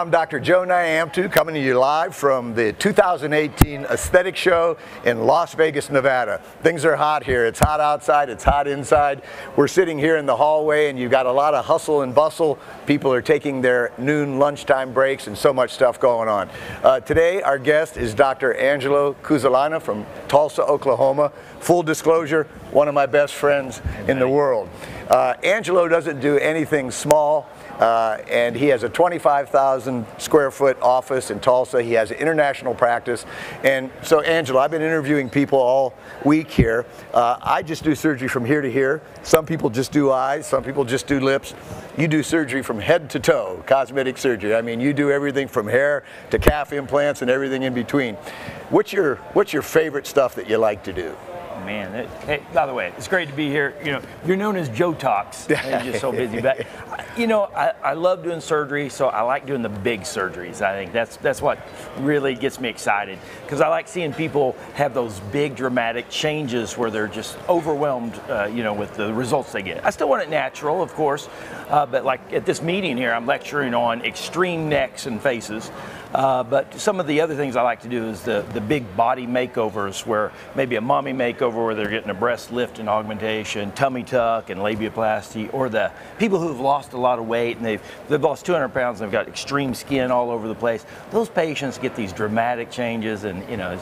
I'm Dr. Joe Nyamtu, coming to you live from the 2018 Aesthetic Show in Las Vegas, Nevada. Things are hot here. It's hot outside, it's hot inside. We're sitting here in the hallway and you've got a lot of hustle and bustle. People are taking their noon lunchtime breaks and so much stuff going on. Today our guest is Dr. Angelo Cuzzolana from Tulsa, Oklahoma. Full disclosure, one of my best friends in the world. Angelo doesn't do anything small. And he has a 25,000 square foot office in Tulsa. He has an international practice. And so, Angelo, I've been interviewing people all week here. I just do surgery from here to here. Some people just do eyes. Some people just do lips. You do surgery from head to toe, cosmetic surgery. I mean, you do everything from hair to calf implants and everything in between. What's your favorite stuff that you like to do? Man, hey, by the way, it's great to be here. You know, you're known as Joe Talks. You're just so busy. But, you know, I love doing surgery, so I like doing the big surgeries. I think that's what really gets me excited, because I like seeing people have those big dramatic changes where they're just overwhelmed, you know, with the results they get. I still want it natural, of course, but like at this meeting here, I'm lecturing on extreme necks and faces. But some of the other things I like to do is the big body makeovers, where maybe a mommy makeover where they're getting a breast lift and augmentation, tummy tuck and labiaplasty, or the people who've lost a lot of weight and they've lost 200 pounds and they've got extreme skin all over the place. Those patients get these dramatic changes, and you know,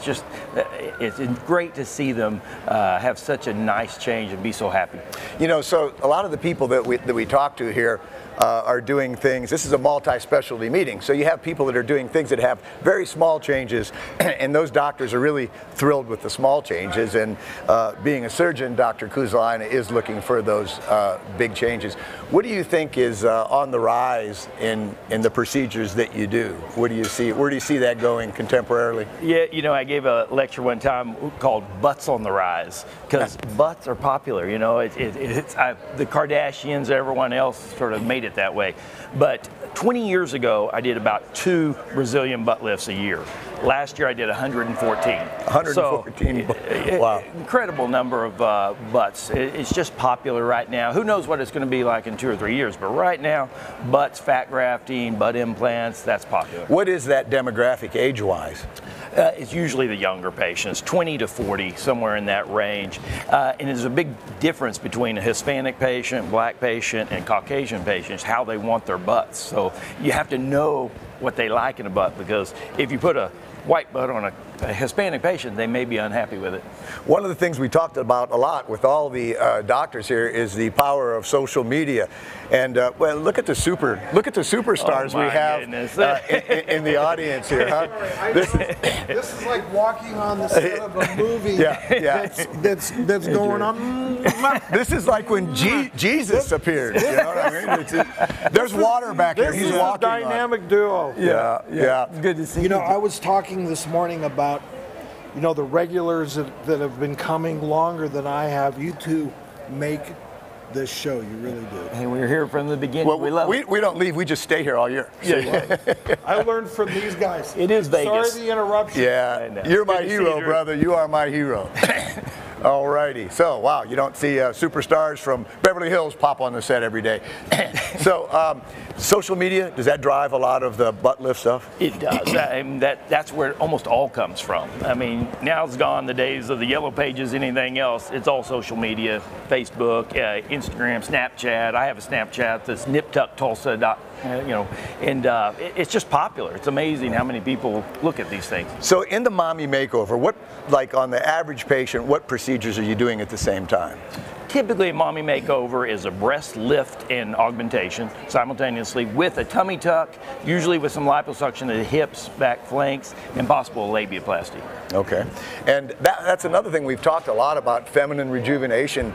it's great to see them have such a nice change and be so happy. You know, so a lot of the people that we talk to here are doing things. This is a multi-specialty meeting, so you have people that are doing things that have very small changes, and those doctors are really thrilled with the small changes. And being a surgeon, Dr. Cuzzolana is looking for those big changes. What do you think is on the rise in the procedures that you do? Where do you see that going contemporarily? Yeah, you know, I gave a lecture one time called "Butts on the Rise," because butts are popular. You know, the Kardashians, everyone else sort of made it that way. But 20 years ago, I did about 2 Brazilian butt lifts a year. Last year, I did 114. 114. So, wow. Incredible number of butts. It's just popular right now. Who knows what it's going to be like in 2 or 3 years? But right now, butts, fat grafting, butt implants, that's popular. What is that demographic age-wise? It's usually the younger patients, 20 to 40, somewhere in that range. And there's a big difference between a Hispanic patient, black patient, and Caucasian patients, how they want their butts. So you have to know what they like in a butt, because if you put a white butt on a Hispanic patient, they may be unhappy with it. One of the things we talked about a lot with all the doctors here is the power of social media. And well, look at the superstars we have in the audience here. Huh? This is like walking on the set of a movie that's going on. This is like when Jesus appeared. You know what I mean? There's water back here. He's walking. This is a dynamic duo. Yeah. It's good to see you. You know, I was talking this morning about, you know, the regulars that have been coming longer than I have. You two make this show. You really do. And we're here from the beginning. Well, we love it. We don't leave. We just stay here all year. Yeah. I learned from these guys. It is Vegas. Sorry the interruption. Yeah. You're my hero, brother. You are my hero. Alrighty. So, wow, you don't see superstars from Beverly Hills pop on the set every day. So, social media, does that drive a lot of the butt lift stuff? It does. I mean, that's where it almost all comes from. I mean, now it's gone the days of the yellow pages, anything else. It's all social media, Facebook, Instagram, Snapchat. I have a Snapchat that's niptucktulsa.com. You know, and it's just popular. It's amazing how many people look at these things. So in the mommy makeover, what, like on the average patient, what procedures are you doing at the same time? Typically, a mommy makeover is a breast lift and augmentation simultaneously with a tummy tuck, usually with some liposuction of the hips, back flanks, and possible labiaplasty. Okay. And that's another thing we've talked a lot about, feminine rejuvenation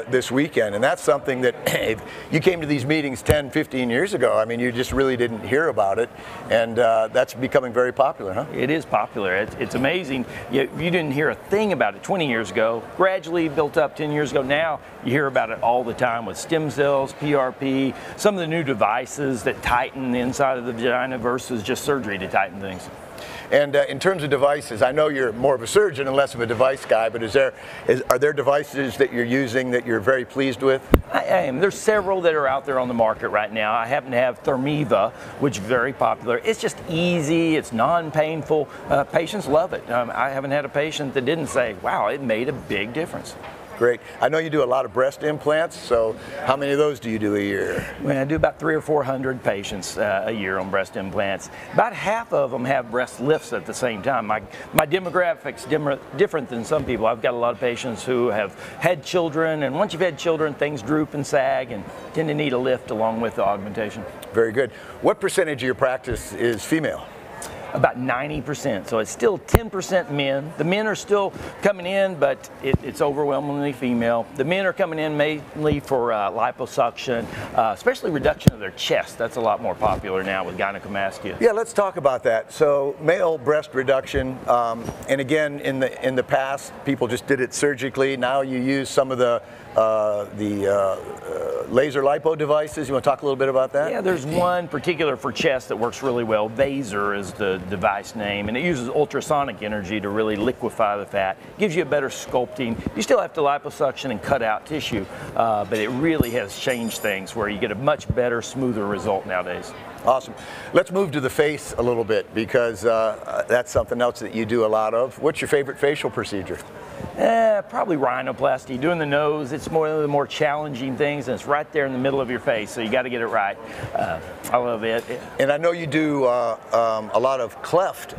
this weekend. And that's something that if you came to these meetings 10, 15 years ago, I mean, you just really didn't hear about it. And that's becoming very popular, huh? It is popular. It's amazing. You didn't hear a thing about it 20 years ago. Gradually built up 10 years ago. Now you hear about it all the time with stem cells, PRP, some of the new devices that tighten the inside of the vagina versus just surgery to tighten things. And in terms of devices, I know you're more of a surgeon and less of a device guy, but are there devices that you're using that you're very pleased with? I am. There's several that are out there on the market right now. I happen to have Thermiva, which is very popular. It's just easy, it's non-painful. Patients love it. I haven't had a patient that didn't say, wow, it made a big difference. Great. I know you do a lot of breast implants, so how many of those do you do a year? Well, I do about 300 or 400 patients a year on breast implants. About half of them have breast lifts at the same time. My demographic's different than some people. I've got a lot of patients who have had children, and once you've had children, things droop and sag and tend to need a lift along with the augmentation. Very good. What percentage of your practice is female? About 90%, so it's still 10% men. The men are still coming in, but it's overwhelmingly female. The men are coming in mainly for liposuction, especially reduction of their chest. That's a lot more popular now with gynecomastia. Yeah, let's talk about that. So male breast reduction, and again, in the past, people just did it surgically. Now you use some of the laser lipo devices. You want to talk a little bit about that? Yeah, there's one particular for chest that works really well. Vaser is the device name, and it uses ultrasonic energy to really liquefy the fat. Gives you a better sculpting. You still have to liposuction and cut out tissue, but it really has changed things where you get a much better, smoother result nowadays. Awesome. Let's move to the face a little bit because that's something else that you do a lot of. What's your favorite facial procedure? Probably rhinoplasty. Doing the nose, it's one of the more challenging things, and it's right there in the middle of your face, so you got to get it right. I love it. And I know you do a lot of cleft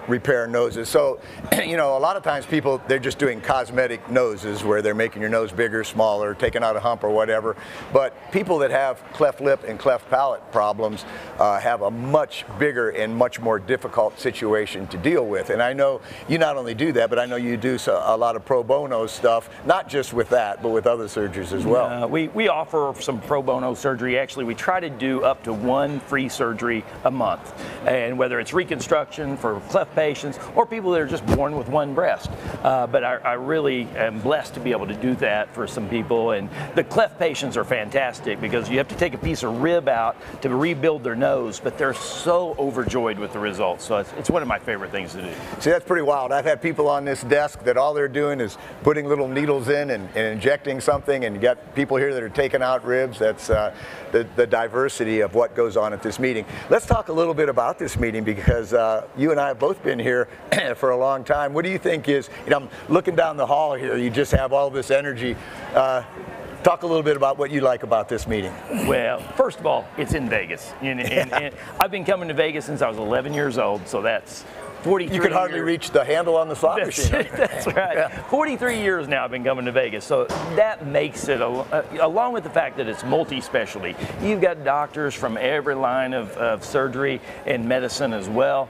repair noses. So, you know, a lot of times people, they're just doing cosmetic noses where they're making your nose bigger, smaller, taking out a hump or whatever. But people that have cleft lip and cleft palate problems have a much bigger and much more difficult situation to deal with. And I know you not only do that, but I know you do a lot of pro bono stuff, not just with that, but with other surgeries as well. We offer some pro bono surgery. Actually, we try to do up to one free surgery a month. And whether it's reconstruction for cleft patients or people that are just born with one breast. But I really am blessed to be able to do that for some people. And the cleft patients are fantastic because you have to take a piece of rib out to rebuild their nose, but they're so overjoyed with the results. So it's one of my favorite things to do. See, that's pretty wild. I've had people on this desk that all they're doing is putting little needles in and injecting something, and you got people here that are taking out ribs. That's the diversity of what goes on at this meeting. Let's talk a little bit about this meeting because you and I have both been here for a long time. What do you think is, you know, I'm looking down the hall here, you just have all this energy. Talk a little bit about what you like about this meeting. Well, first of all, it's in Vegas. And I've been coming to Vegas since I was 11 years old, so that's 43 You could hardly reach the handle on the slot machine. That's right. Yeah. 43 years now I've been coming to Vegas, so that makes it, along with the fact that it's multi-specialty. You've got doctors from every line of surgery and medicine as well,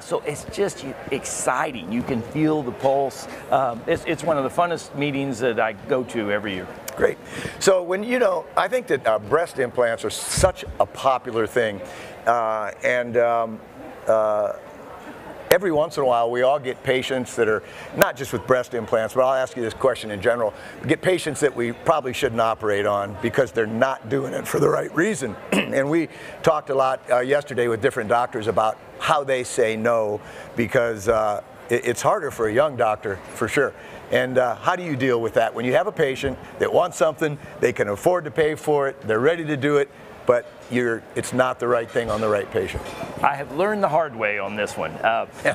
so it's just exciting. You can feel the pulse. It's one of the funnest meetings that I go to every year. Great. So when, you know, I think that breast implants are such a popular thing, every once in a while, we all get patients that are not just with breast implants, but I'll ask you this question in general. We get patients that we probably shouldn't operate on because they're not doing it for the right reason. And we talked a lot yesterday with different doctors about how they say no because it's harder for a young doctor, for sure. And how do you deal with that? When you have a patient that wants something, they can afford to pay for it, they're ready to do it, but it's not the right thing on the right patient. I have learned the hard way on this one.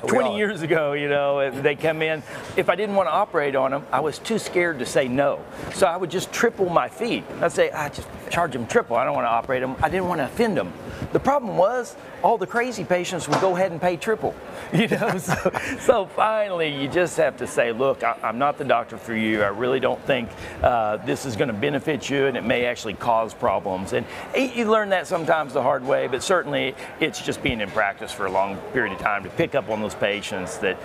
20 years ago, you know, they come in. If I didn't want to operate on them, I was too scared to say no. So I would just triple my fee. I'd say, I just charge them triple. I don't want to operate them. I didn't want to offend them. The problem was all the crazy patients would go ahead and pay triple. You know, so finally you just have to say, look, I'm not the doctor for you. I really don't think this is going to benefit you, and it may actually cause problems. And you learn that sometimes the hard way, but certainly it's just being in practice for a long period of time to pick up on those patients that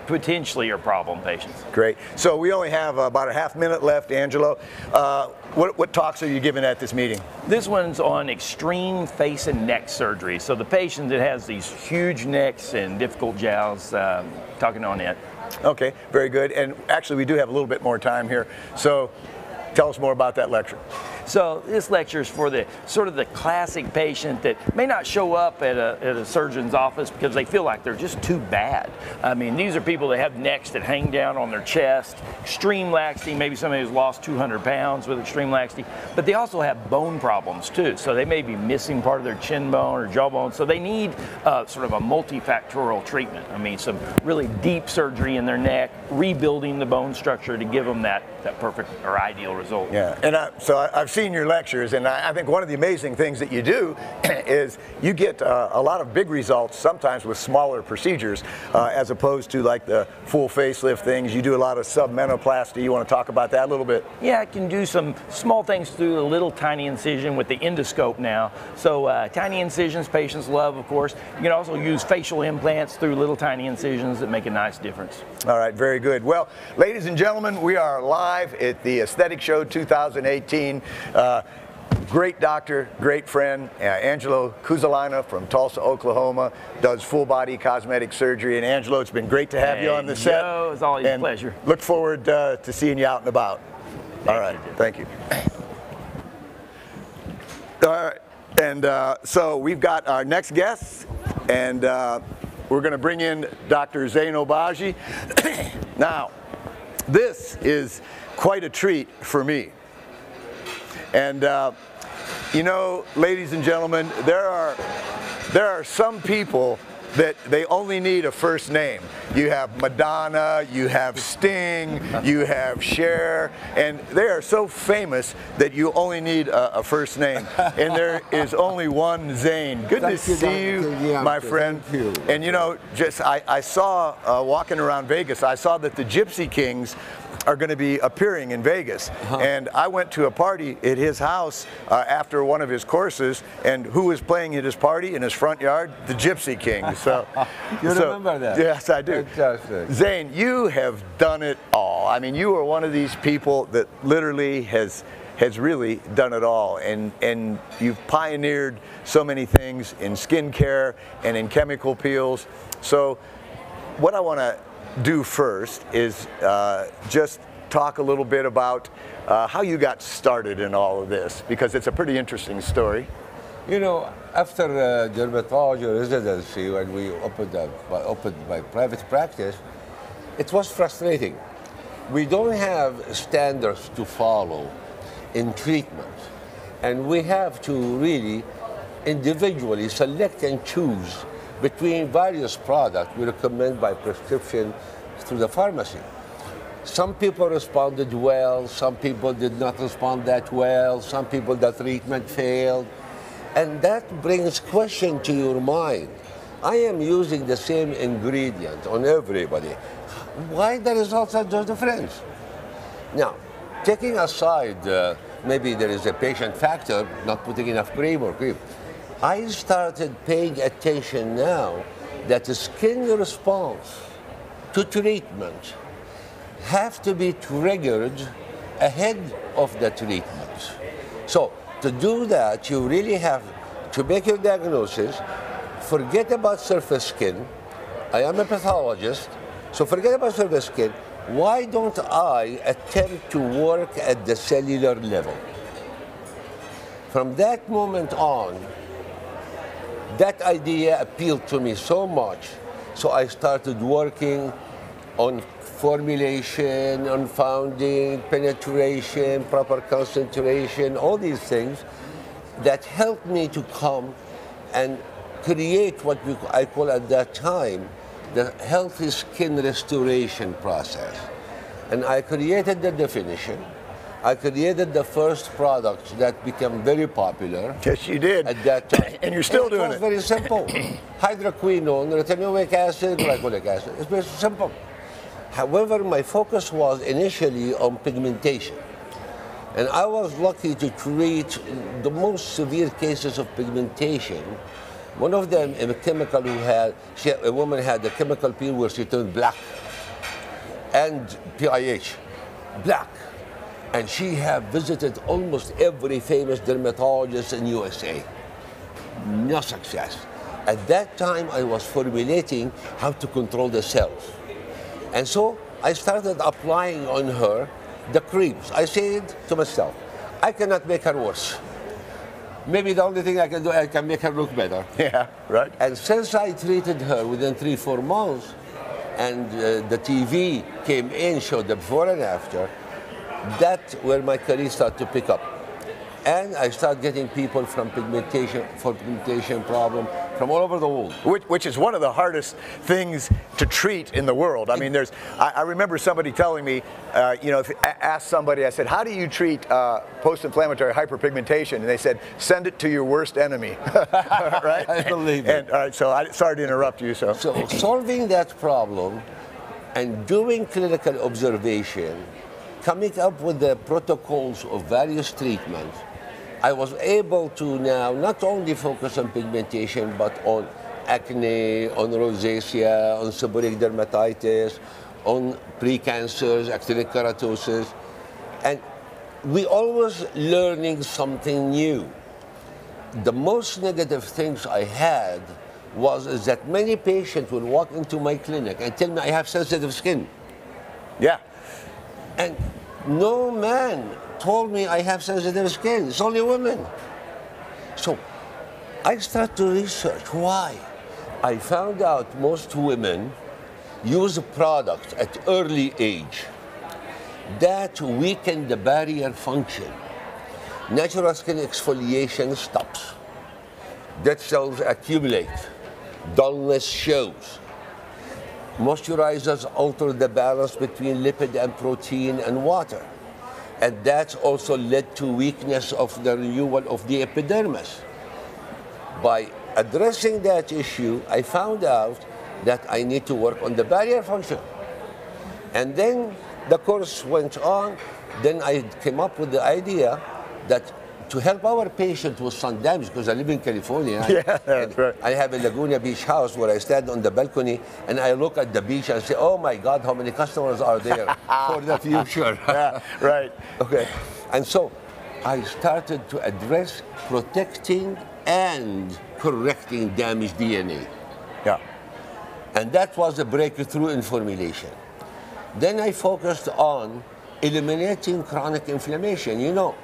potentially are problem patients. Great. So we only have about a half minute left, Angelo. What talks are you giving at this meeting? This one's on extreme face and neck surgery. So the patient that has these huge necks and difficult jowls, talking on it. Okay, very good. And actually we do have a little bit more time here. So tell us more about that lecture. So this lecture is for the sort of the classic patient that may not show up at a surgeon's office because they feel like they're just too bad. I mean, these are people that have necks that hang down on their chest, extreme laxity, maybe somebody who's lost 200 pounds with extreme laxity, but they also have bone problems too. So they may be missing part of their chin bone or jawbone. So they need sort of a multifactorial treatment. I mean, some really deep surgery in their neck, rebuilding the bone structure to give them that perfect or ideal result. Yeah, and so I've seen your lectures, and I think one of the amazing things that you do is you get a lot of big results sometimes with smaller procedures as opposed to like the full facelift things. You do a lot of submenoplasty. You want to talk about that a little bit? Yeah, I can do some small things through a little tiny incision with the endoscope now. So tiny incisions patients love, of course. You can also use facial implants through little tiny incisions that make a nice difference. All right, very good. Well, ladies and gentlemen, we are live at the Aesthetic Show 2018. Great doctor, great friend, Angelo Cuzzolina from Tulsa, Oklahoma, does full body cosmetic surgery. And Angelo, it's been great to have you on the set. Joe, it's always a pleasure. Look forward to seeing you out and about. All right, thank you. All right, and so we've got our next guest, and we're going to bring in Dr. Zayn Obagi. Now, this is quite a treat for me. And you know, ladies and gentlemen, there are some people that they only need a first name. You have Madonna, you have Sting, you have Cher, and they are so famous that you only need a first name. And there is only one Zayn. Good to see you, my friend. And you know, just I saw walking around Vegas, I saw that the Gypsy Kings are going to be appearing in Vegas. And I went to a party at his house after one of his courses, and who was playing at his party in his front yard? The Gypsy Kings. So you remember that? Yes, I do. Fantastic. Zayn, you have done it all. I mean, you are one of these people that literally has really done it all, and you've pioneered so many things in skincare and in chemical peels. So what I want to do first is just talk a little bit about how you got started in all of this, because it's a pretty interesting story. You know, after dermatology residency, when we opened my private practice, it was frustrating. We don't have standards to follow in treatment, and we have to really individually select and choose between various products we recommend by prescription through the pharmacy. Some people responded well, some people did not respond that well, some people the treatment failed. And that brings question to your mind. I am using the same ingredient on everybody. Why the results are just different? Now, taking aside maybe there is a patient factor, not putting enough cream or cream, I started paying attention now that the skin response to treatment have to be triggered ahead of the treatment. So to do that, you really have to make your diagnosis, forget about surface skin. I am a pathologist, so forget about surface skin. Why don't I attempt to work at the cellular level? From that moment on, that idea appealed to me so much, so I started working on formulation, on founding, penetration, proper concentration, all these things that helped me to come and create what I call at that time the healthy skin restoration process. And I created the definition. I created the first products that became very popular. Yes, you did. At that time. And you're still doing it. It's very simple. Hydroquinone, retinoic acid, glycolic acid. It's very simple. However, my focus was initially on pigmentation. And I was lucky to treat the most severe cases of pigmentation. One of them, a chemical a woman had a chemical peel where she turned black. And PIH, black. And she had visited almost every famous dermatologist in USA. No success. At that time, I was formulating how to control the cells. And so I started applying on her the creams. I said to myself, I cannot make her worse. Maybe the only thing I can do, I can make her look better. Yeah, right. And since I treated her within 3-4 months, and the TV came in, showed the before and after, that's where my career started to pick up. And I started getting people from pigmentation problem from all over the world. Which is one of the hardest things to treat in the world. I mean, I remember somebody telling me, you know, if I asked somebody, I said, how do you treat post-inflammatory hyperpigmentation? And they said, send it to your worst enemy, right? I believe it. And, all right, so sorry to interrupt you. So solving that problem and doing clinical observation, coming up with the protocols of various treatments, I was able to now not only focus on pigmentation, but on acne, on rosacea, on seborrheic dermatitis, on precancers, actinic keratosis. And we always learning something new. The most negative things I had was that many patients would walk into my clinic and tell me I have sensitive skin. yeah. And no man told me I have sensitive skin. It's only women. So I started to research why. I found out most women use a product at early age that weaken the barrier function. Natural skin exfoliation stops. Dead cells accumulate. Dullness shows. Moisturizers alter the balance between lipid and protein and water. And that's also led to weakness of the renewal of the epidermis. By addressing that issue, I found out that I need to work on the barrier function. And then the course went on. Then I came up with the idea that to help our patients with sun damage, because I live in California. Yeah, that's right. I have a Laguna Beach house where I stand on the balcony and I look at the beach and say, oh my God, how many customers are there for the future? Yeah, right. Okay. And so I started to address protecting and correcting damaged DNA. Yeah. And that was a breakthrough in formulation. Then I focused on eliminating chronic inflammation. You know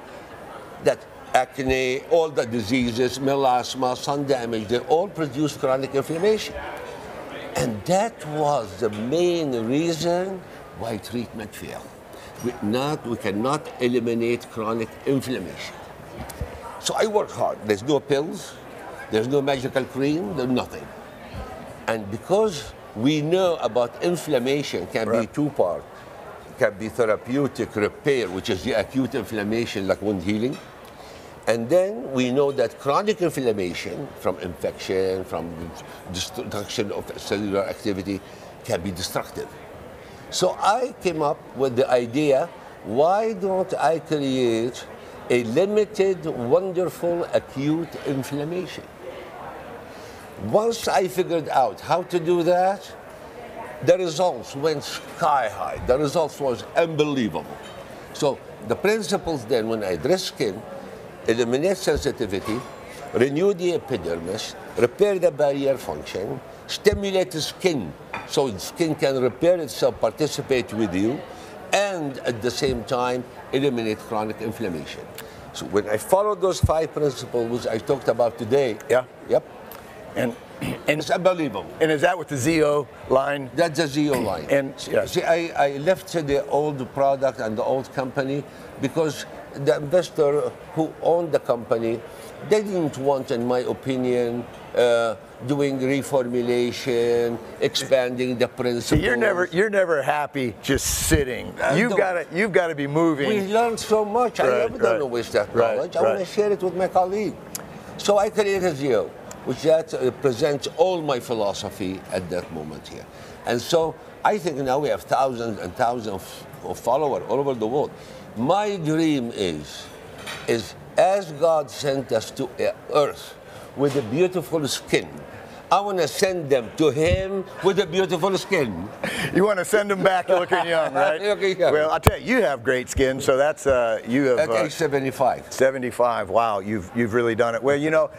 that acne, all the diseases, melasma, sun damage, they all produce chronic inflammation. And that was the main reason why treatment failed. We cannot eliminate chronic inflammation. So I worked hard. There's no pills, there's no magical cream, there's nothing. And because we know about inflammation can be two-part, can be therapeutic repair, which is the acute inflammation like wound healing. And then we know that chronic inflammation from infection, from destruction of cellular activity can be destructive. So I came up with the idea, why don't I create a limited, wonderful acute inflammation? Once I figured out how to do that, the results went sky high. The results was unbelievable. So the principles then, when I address skin, eliminate sensitivity, renew the epidermis, repair the barrier function, stimulate the skin so the skin can repair itself, participate with you, and at the same time eliminate chronic inflammation. So when I followed those 5 principles which I talked about today, And it's unbelievable. And is that with the ZO line? That's the ZO line. And yes. See, I left the old product and the old company because the investor who owned the company, they didn't want, in my opinion, doing reformulation, expanding the principles. You're never happy just sitting. You've got to be moving. We learned so much. I never don't waste that knowledge. I want to share it with my colleague. So I created ZO, which presents all my philosophy at that moment here. And so I think now we have thousands and thousands of followers all over the world. My dream is as God sent us to Earth with a beautiful skin, I want to send them to him with a beautiful skin. You want to send them back looking young, right? Looking young. Well, I'll tell you, you have great skin, so that's, you have... At age 75. 75, wow, you've really done it. Well, you know,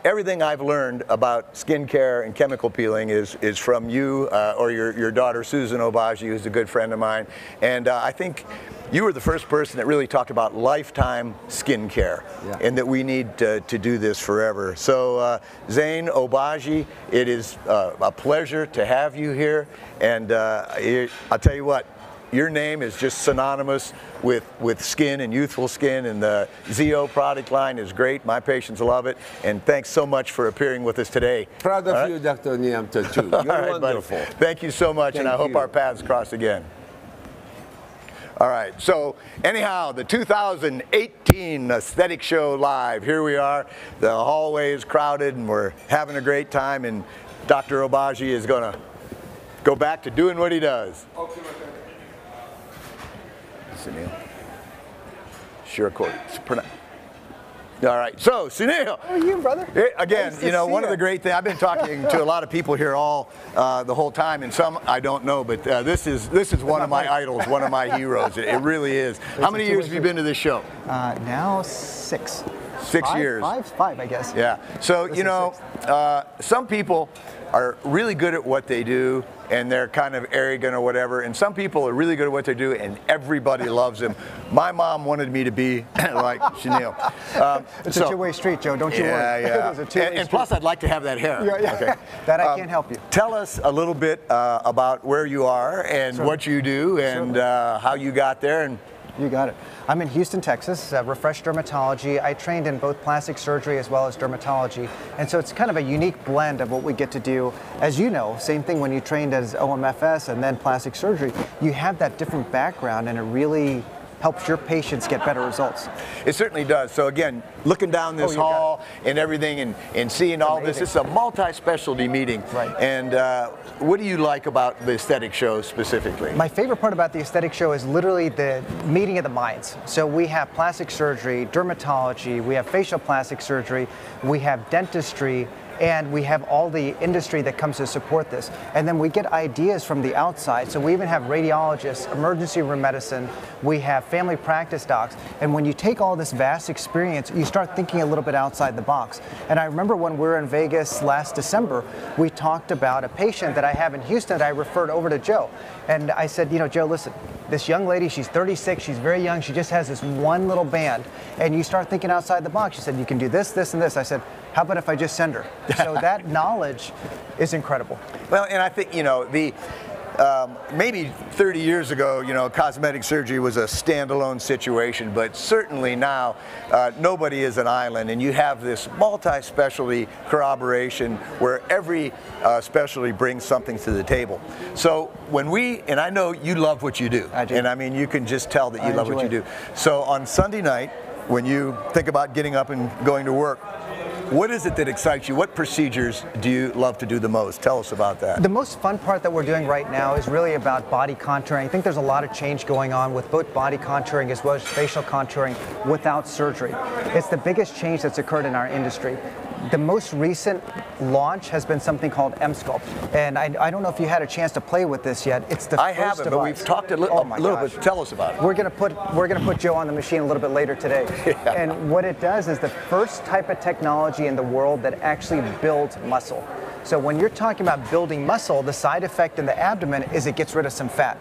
everything I've learned about skincare and chemical peeling is from you or your daughter, Susan Obagi, who's a good friend of mine. And I think you were the first person that really talked about lifetime skincare, and that we need to do this forever. So Zayn Obagi, it is a pleasure to have you here, and I'll tell you what, your name is just synonymous with skin and youthful skin, and the ZO product line is great. My patients love it, and thanks so much for appearing with us today. Proud of you, Dr. Niamto, too. You're wonderful. Buddy. Thank you so much, and I hope our paths cross again. All right, so anyhow, the 2018 Aesthetic Show live. Here we are. The hallway is crowded, and we're having a great time, and Dr. Obagi is going to go back to doing what he does. Okay. Sunil. Sure, all right, so Sunil. How are you, brother? Again, nice you know, one of the great things, I've been talking to a lot of people here the whole time, and some I don't know, but this is one of my idols, one of my heroes. It really is. How many years have you been to this show? Now 6. 6 years. Five, I guess. Yeah. So, you know, some people are really good at what they do, and they're kind of arrogant or whatever, and some people are really good at what they do, and everybody loves them. My mom wanted me to be like Sunil. It's a two-way street, Joe, don't you worry. Yeah. It is a and plus, I'd like to have that hair. Yeah. Okay. That I can't help you. Tell us a little bit about where you are and what you do and how you got there. And you got it. I'm in Houston, Texas, Refresh Dermatology. I trained in both plastic surgery as well as dermatology. And so it's kind of a unique blend of what we get to do. As you know, same thing when you trained as OMFS and then plastic surgery, you have that different background, and it really helps your patients get better results. It certainly does. So again, looking down this hall and everything and seeing all this, it's a multi-specialty meeting. Right. And what do you like about the Aesthetic Show specifically? My favorite part about the Aesthetic Show is literally the meeting of the minds. So we have plastic surgery, dermatology, we have facial plastic surgery, we have dentistry, and we have all the industry that comes to support this. And then we get ideas from the outside. So we even have radiologists, emergency room medicine, we have family practice docs. And when you take all this vast experience, you start thinking a little bit outside the box. And I remember when we were in Vegas last December, we talked about a patient that I have in Houston that I referred over to Joe. And I said, you know, Joe, listen, this young lady, she's 36, she's very young, she just has this one little band. And you start thinking outside the box. She said, you can do this, this, and this. I said, how about if I just send her? So that knowledge is incredible. Well, and I think, you know, maybe 30 years ago, you know, cosmetic surgery was a standalone situation, but certainly now nobody is an island, and you have this multi-specialty corroboration where every specialty brings something to the table. So when and I know you love what you do, I do. And I mean, you can just tell that you love what you do. So on Sunday night, when you think about getting up and going to work, what is it that excites you? What procedures do you love to do the most? Tell us about that. The most fun part that we're doing right now is really about body contouring. I think there's a lot of change going on with both body contouring as well as facial contouring without surgery. It's the biggest change that's occurred in our industry. The most recent launch has been something called M-Sculpt, and I don't know if you had a chance to play with this yet. It's the first haven't, device. But we've talked a little bit. Tell us about it. We're gonna put Joe on the machine a little bit later today. Yeah. And what it does is the first type of technology in the world that actually builds muscle. So when you're talking about building muscle, the side effect in the abdomen is it gets rid of some fat.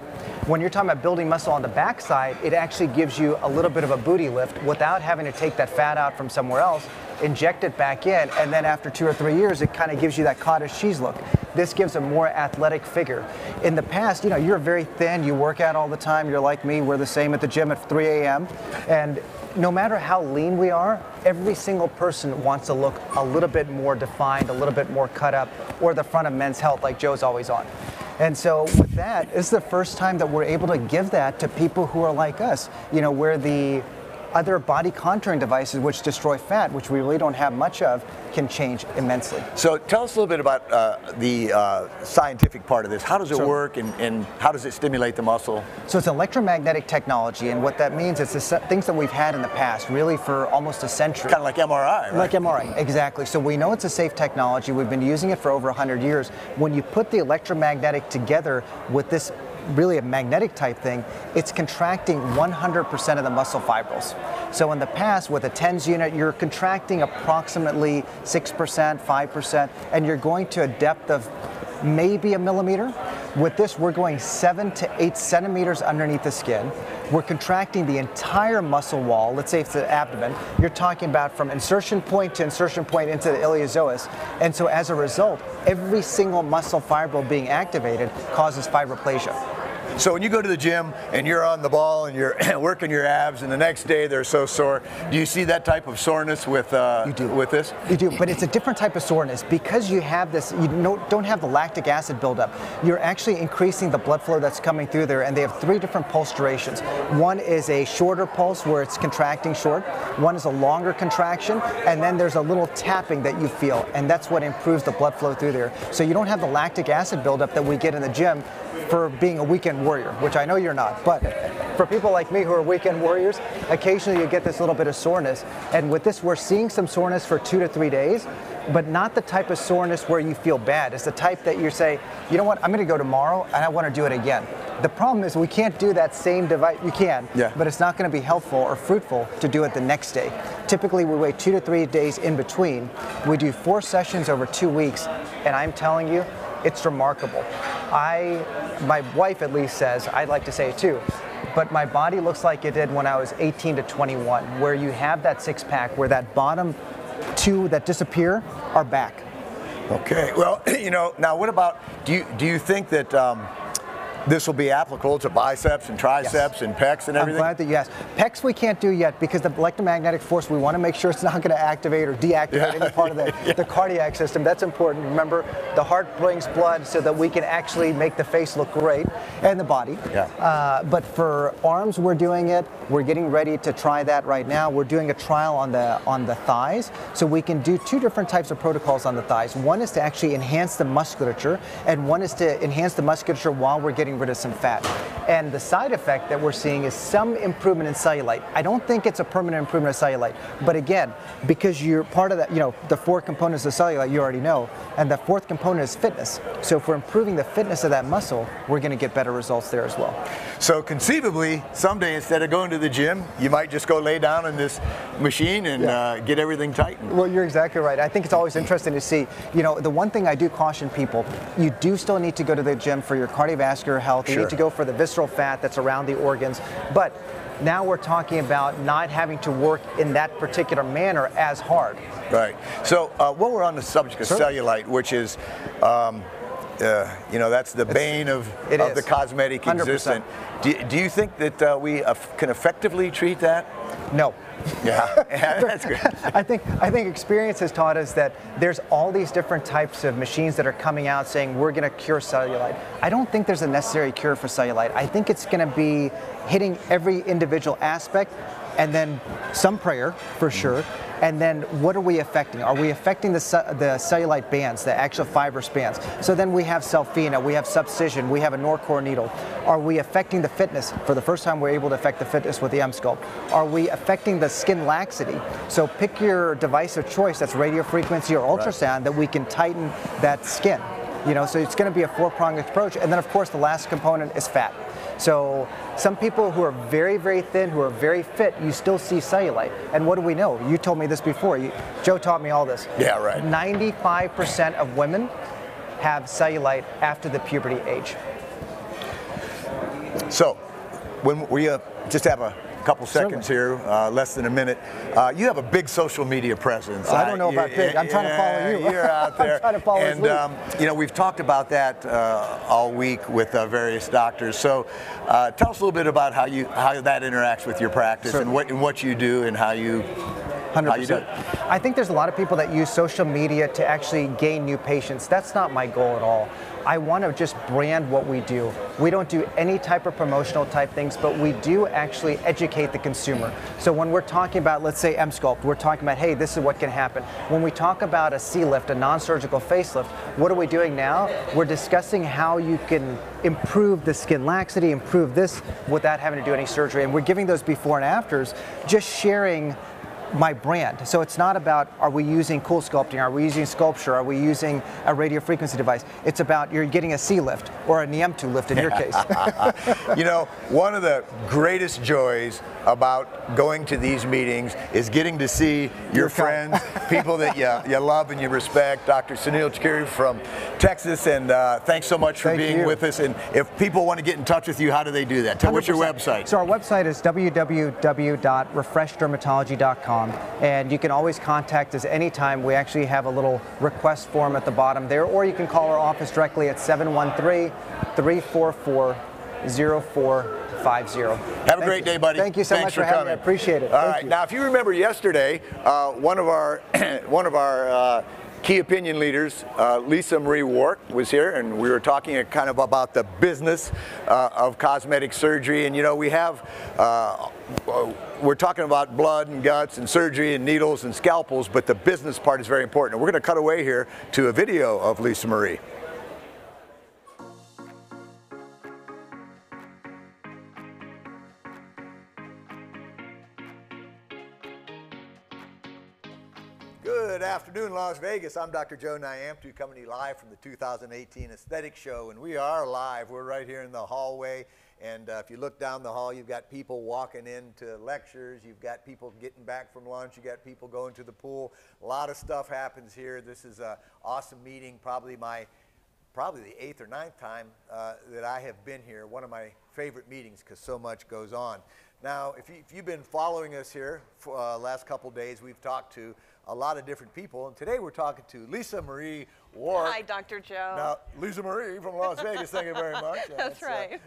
When you're talking about building muscle on the backside, it actually gives you a little bit of a booty lift without having to take that fat out from somewhere else, inject it back in, and then after 2 or 3 years, it kind of gives you that cottage cheese look. This gives a more athletic figure. In the past, you know, you're very thin, you work out all the time, you're like me, we're the same at the gym at 3 a.m. And no matter how lean we are, every single person wants to look a little bit more defined, a little bit more cut up, or the front of Men's Health like Joe's always on. And so with that, it's the first time that we're able to give that to people who are like us, you know, where the other body contouring devices which destroy fat, which we really don't have much of, can change immensely. So tell us a little bit about the scientific part of this. How does it work, and how does it stimulate the muscle? So it's electromagnetic technology, and what that means is the things that we've had in the past, really for almost a century. Kind of like MRI, right? Like MRI, exactly. So we know it's a safe technology. We've been using it for over 100 years. When you put the electromagnetic together with this really a magnetic type thing, it's contracting 100% of the muscle fibrils. So in the past, with a TENS unit, you're contracting approximately 6%, 5%, and you're going to a depth of maybe a millimeter. With this, we're going 7 to 8 centimeters underneath the skin. We're contracting the entire muscle wall. Let's say it's the abdomen. You're talking about from insertion point to insertion point into the iliopsoas. And so as a result, every single muscle fibril being activated causes fibroplasia. So when you go to the gym and you're on the ball and you're working your abs, and the next day they're so sore, do you see that type of soreness with with this? You do, but it's a different type of soreness because you have this. You don't have the lactic acid buildup. You're actually increasing the blood flow that's coming through there, and they have 3 different pulse durations. One is a shorter pulse where it's contracting short. One is a longer contraction, and then there's a little tapping that you feel, and that's what improves the blood flow through there. So you don't have the lactic acid buildup that we get in the gym for being a weekend warrior, which I know you're not, but for people like me who are weekend warriors, occasionally you get this little bit of soreness, and with this we're seeing some soreness for 2 to 3 days, but not the type of soreness where you feel bad. It's the type that you say, you know what, I'm going to go tomorrow and I want to do it again. The problem is we can't do that same device. You can, but it's not going to be helpful or fruitful to do it the next day. Typically we wait 2 to 3 days in between. We do 4 sessions over 2 weeks, and I'm telling you, it's remarkable. My wife at least says, I'd like to say it too, but my body looks like it did when I was 18 to 21, where you have that 6-pack, where that bottom 2 that disappear are back. Okay, well, you know, now what about, do you think that this will be applicable to biceps and triceps and pecs and everything? I'm glad that you asked. Pecs we can't do yet because the electromagnetic force, we want to make sure it's not going to activate or deactivate any part of the cardiac system. That's important. Remember, the heart brings blood so that we can actually make the face look great, and the body. But for arms, we're doing it. We're getting ready to try that right now. We're doing a trial on the thighs, so we can do 2 different types of protocols on the thighs. One is to actually enhance the musculature, and one is to enhance the musculature while we're getting rid of some fat. And the side effect that we're seeing is some improvement in cellulite. I don't think it's a permanent improvement of cellulite, but again, because you're part of that, you know, the 4 components of cellulite you already know, and the 4th component is fitness. So if we're improving the fitness of that muscle, we're going to get better results there as well. So conceivably, someday instead of going to the gym, you might just go lay down in this machine and get everything tightened. Well, you're exactly right. I think it's always interesting to see, you know, the one thing I do caution people, you do still need to go to the gym for your cardiovascular health. You need to go for the visceral fat that's around the organs. But now we're talking about not having to work in that particular manner as hard. Right. So while we're on the subject of cellulite, which is, you know, that's the bane of the cosmetic 100%. existence. Do you think that we can effectively treat that? No. Yeah, that's good. I think experience has taught us that there's all these different types of machines that are coming out saying we're going to cure cellulite. I don't think there's a necessary cure for cellulite. I think it's going to be hitting every individual aspect, and then some prayer for sure. And then what are we affecting? Are we affecting the cellulite bands, the actual fibrous bands? So then we have Selfina, we have subcision, we have a Norcor needle. Are we affecting the fitness? For the first time, we're able to affect the fitness with the M-Sculpt. Are we affecting the skin laxity? So pick your device of choice, that's radio frequency or ultrasound, that we can tighten that skin. You know, so it's going to be a 4-pronged approach. And then of course the last component is fat. So some people who are very, very thin, who are very fit, you still see cellulite. And what do we know? You told me this before. Joe taught me all this. Yeah, right. 95% of women have cellulite after the puberty age. So when we just have a couple seconds here, less than a minute. You have a big social media presence. I don't know about big. I'm trying to follow you. You're out there. I'm trying to follow his lead. You know, we've talked about that all week with various doctors. So tell us a little bit about how that interacts with your practice and what you do and how you 100%. How you do it? I think there's a lot of people that use social media to actually gain new patients. That's not my goal at all. I want to just brand what we do. We don't do any type of promotional type things, but we do actually educate the consumer. So when we're talking about, let's say M-Sculpt, we're talking about, hey, this is what can happen. When we talk about a C-lift, a non-surgical facelift, what are we doing now? We're discussing how you can improve the skin laxity, improve this without having to do any surgery. And we're giving those before and afters, just sharing my brand. So it's not about, are we using cool sculpting, are we using sculpture, are we using a radio frequency device? It's about you're getting a C-lift or a NIEM2 lift in your case. You know, one of the greatest joys about going to these meetings is getting to see your friends, people that you love and you respect. Dr. Sunil Chakiri from Texas, and thanks so much for being with us. And if people want to get in touch with you, how do they do that? What's your website? So our website is www.refreshdermatology.com. And you can always contact us anytime. We actually have a little request form at the bottom there, or you can call our office directly at 713-344-0450. Have a great day, buddy. Thank you so much for having me. I appreciate it. All right. Now, if you remember yesterday, one of our key opinion leaders, Lisa Marie Wark, was here, and we were talking kind of about the business of cosmetic surgery. And you know, we're talking about blood and guts and surgery and needles and scalpels, but the business part is very important. We're going to cut away here to a video of Lisa Marie. Good afternoon, Las Vegas. I'm Dr. Joe Nyamtu, coming to you live from the 2018 Aesthetic Show, and we are live. We're right here in the hallway, and if you look down the hall, you've got people walking into lectures, you've got people getting back from lunch, you've got people going to the pool. A lot of stuff happens here. This is an awesome meeting, probably the 8th or 9th time that I have been here. One of my favorite meetings because so much goes on. Now, if you've been following us here for last couple days, we've talked to a lot of different people, and today we're talking to Lisa Marie Wark. Hi, Dr. Joe. Now, Lisa Marie from Las Vegas, thank you very much. That's right.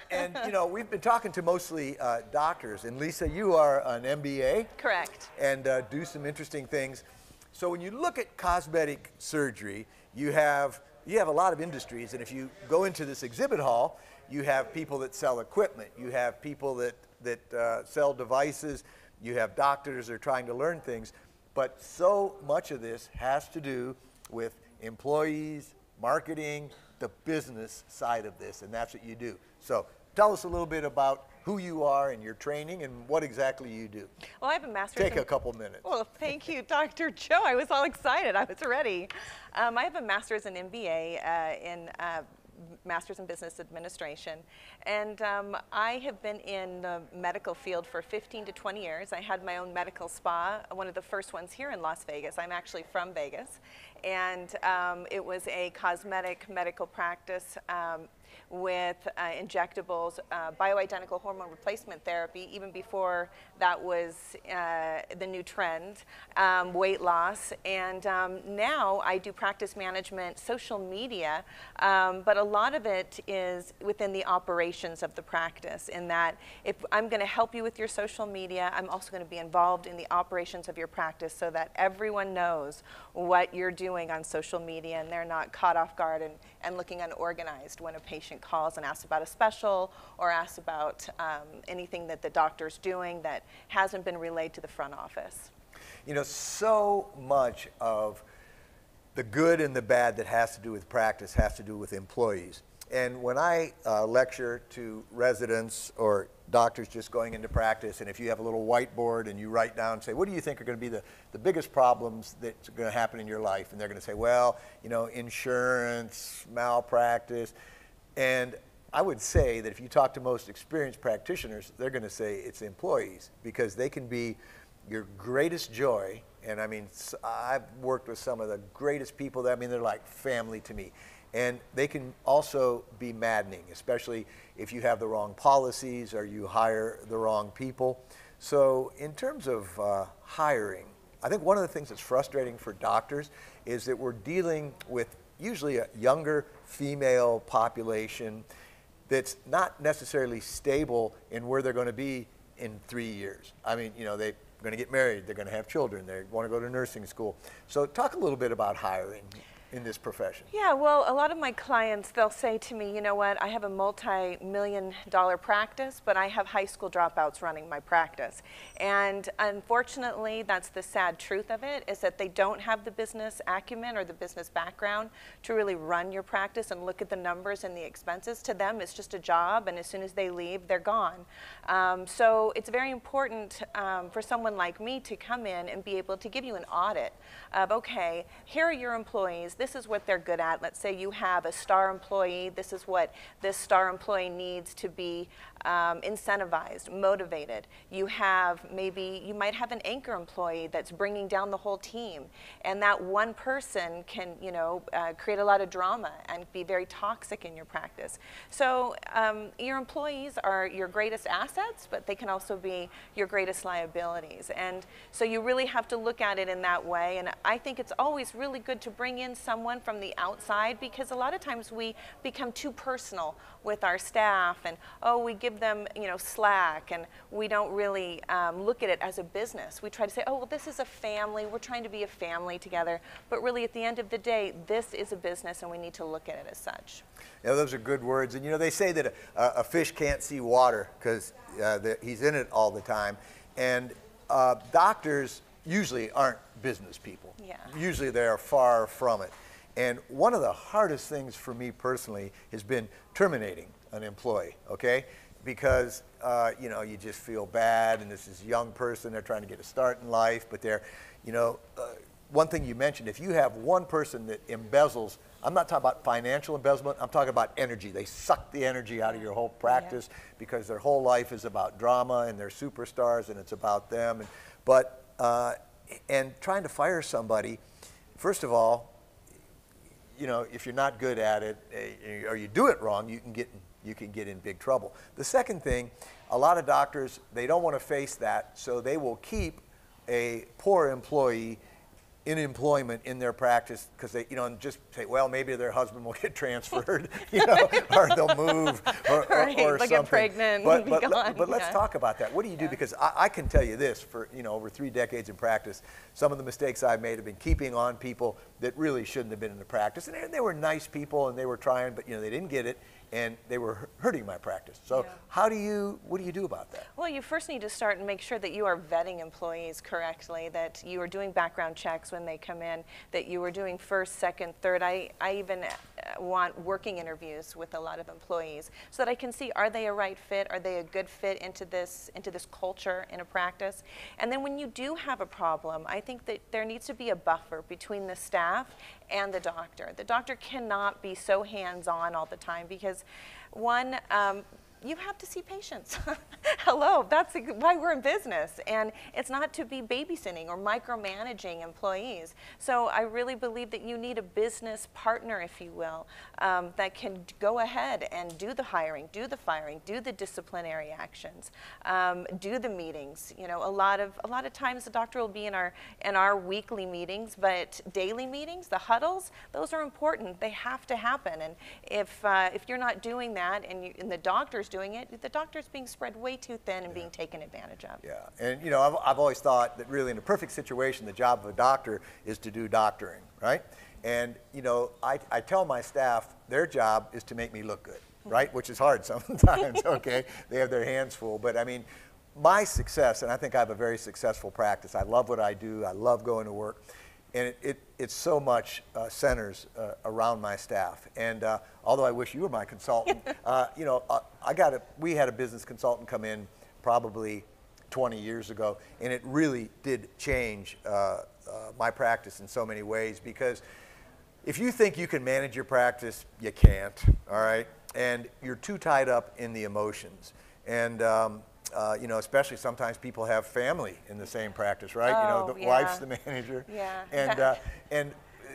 And you know, we've been talking to mostly doctors, and Lisa, you are an MBA. Correct. And do some interesting things. So when you look at cosmetic surgery, you have a lot of industries, and if you go into this exhibit hall, you have people that sell equipment, you have people that sell devices, you have doctors that are trying to learn things. But so much of this has to do with employees, marketing, the business side of this, and that's what you do. So tell us a little bit about who you are and your training and what exactly you do. Well, I have a master's. Take a couple minutes. Well, thank you, Dr. Joe. I was all excited. I was ready. I have a master's and MBA in Master's in Business Administration, and I have been in the medical field for 15 to 20 years. I had my own medical spa, one of the first ones here in Las Vegas. I'm actually from Vegas, and it was a cosmetic medical practice with injectables, bioidentical hormone replacement therapy, even before that was the new trend, weight loss, and now I do practice management, social media, but a lot of it is within the operations of the practice, in that if I'm going to help you with your social media, I'm also going to be involved in the operations of your practice so that everyone knows what you're doing on social media and they're not caught off guard and looking unorganized when a patient calls and asks about a special or asks about anything that the doctor's doing that hasn't been relayed to the front office. You know, so much of the good and the bad that has to do with practice has to do with employees. And when I lecture to residents or doctors just going into practice, and if you have a little whiteboard and you write down, say, what do you think are going to be the biggest problems that's going to happen in your life? And they're going to say, well, you know, insurance, malpractice. And I would say that if you talk to most experienced practitioners, they're going to say it's employees, because they can be your greatest joy. And I mean, I've worked with some of the greatest people. I mean, they're like family to me. And they can also be maddening, especially if you have the wrong policies or you hire the wrong people. So in terms of hiring, I think one of the things that's frustrating for doctors is that we're dealing with usually a younger female population that's not necessarily stable in where they're going to be in 3 years. I mean, you know, they going to get married, they're going to have children, they want to go to nursing school. So talk a little bit about hiring in this profession. Yeah, well, a lot of my clients, they'll say to me, you know what, I have a multi-million-dollar practice, but I have high school dropouts running my practice. And unfortunately, that's the sad truth of it, is that they don't have the business acumen or the business background to really run your practice and look at the numbers and the expenses. To them, it's just a job, and as soon as they leave, they're gone. So it's very important for someone like me to come in and be able to give you an audit of, okay, here are your employees, this is what they're good at. Let's say you have a star employee. This is what this star employee needs to be incentivized, motivated. You might have an anchor employee that's bringing down the whole team, and that one person can, create a lot of drama and be very toxic in your practice. So your employees are your greatest assets, but they can also be your greatest liabilities. And so you really have to look at it in that way. And I think it's always really good to bring in someone from the outside, because a lot of times we become too personal with our staff, and we give them slack, and we don't really look at it as a business. We try to say, oh, well, this is a family, we're trying to be a family together, but really at the end of the day, this is a business, and we need to look at it as such. Yeah, those are good words. And they say that a fish can't see water because he's in it all the time, and doctors usually aren't business people. Yeah. Usually they are far from it. And one of the hardest things for me personally has been terminating an employee, okay? Because, you just feel bad, and this is a young person, they're trying to get a start in life, but they're, one thing you mentioned, if you have one person that embezzles, I'm not talking about financial embezzlement, I'm talking about energy. They suck the energy out of your whole practice because their whole life is about drama, and they're superstars, and it's about them. And trying to fire somebody, first of all, if you're not good at it, or you do it wrong, you can get in big trouble. The second thing, a lot of doctors, they don't want to face that, so they will keep a poor employee in employment in their practice because they, just say, well, maybe their husband will get transferred, or they'll move, or they'll something. Get pregnant but, and be but, gone. but let's talk about that. What do you do? Because I can tell you this, for over 3 decades in practice, some of the mistakes I've made have been keeping on people that really shouldn't have been in the practice, and they were nice people and they were trying, but they didn't get it, and they were hurting my practice. So what do you do about that? Well, you first need to start and make sure that you are vetting employees correctly, that you are doing background checks when they come in, that you are doing first, second, third. I even want working interviews with a lot of employees so that I can see, are they a right fit? Are they a good fit into this culture in a practice? And then when you do have a problem, I think that there needs to be a buffer between the staff and the doctor. The doctor cannot be so hands-on all the time because, one, you have to see patients. Hello, that's why we're in business. And it's not to be babysitting or micromanaging employees. So I really believe that you need a business partner, if you will, that can go ahead and do the hiring, do the firing, do the disciplinary actions, do the meetings. A lot of times the doctor will be in our weekly meetings, but daily meetings, the huddles, those are important. They have to happen. And if you're not doing that and the doctor's doing it, the doctor's being spread way too thin and being taken advantage of. Yeah, and I've always thought that really in a perfect situation, the job of a doctor is to do doctoring, right? And I tell my staff their job is to make me look good, right? Which is hard sometimes, okay? They have their hands full, but I mean, my success, and I think I have a very successful practice. I love what I do. I love going to work. And it so much centers around my staff. And although I wish you were my consultant, we had a business consultant come in probably 20 years ago, and it really did change my practice in so many ways, because if you think you can manage your practice, you can't, all right? And you're too tied up in the emotions. And especially sometimes people have family in the same practice, right? The wife's the manager. Yeah. And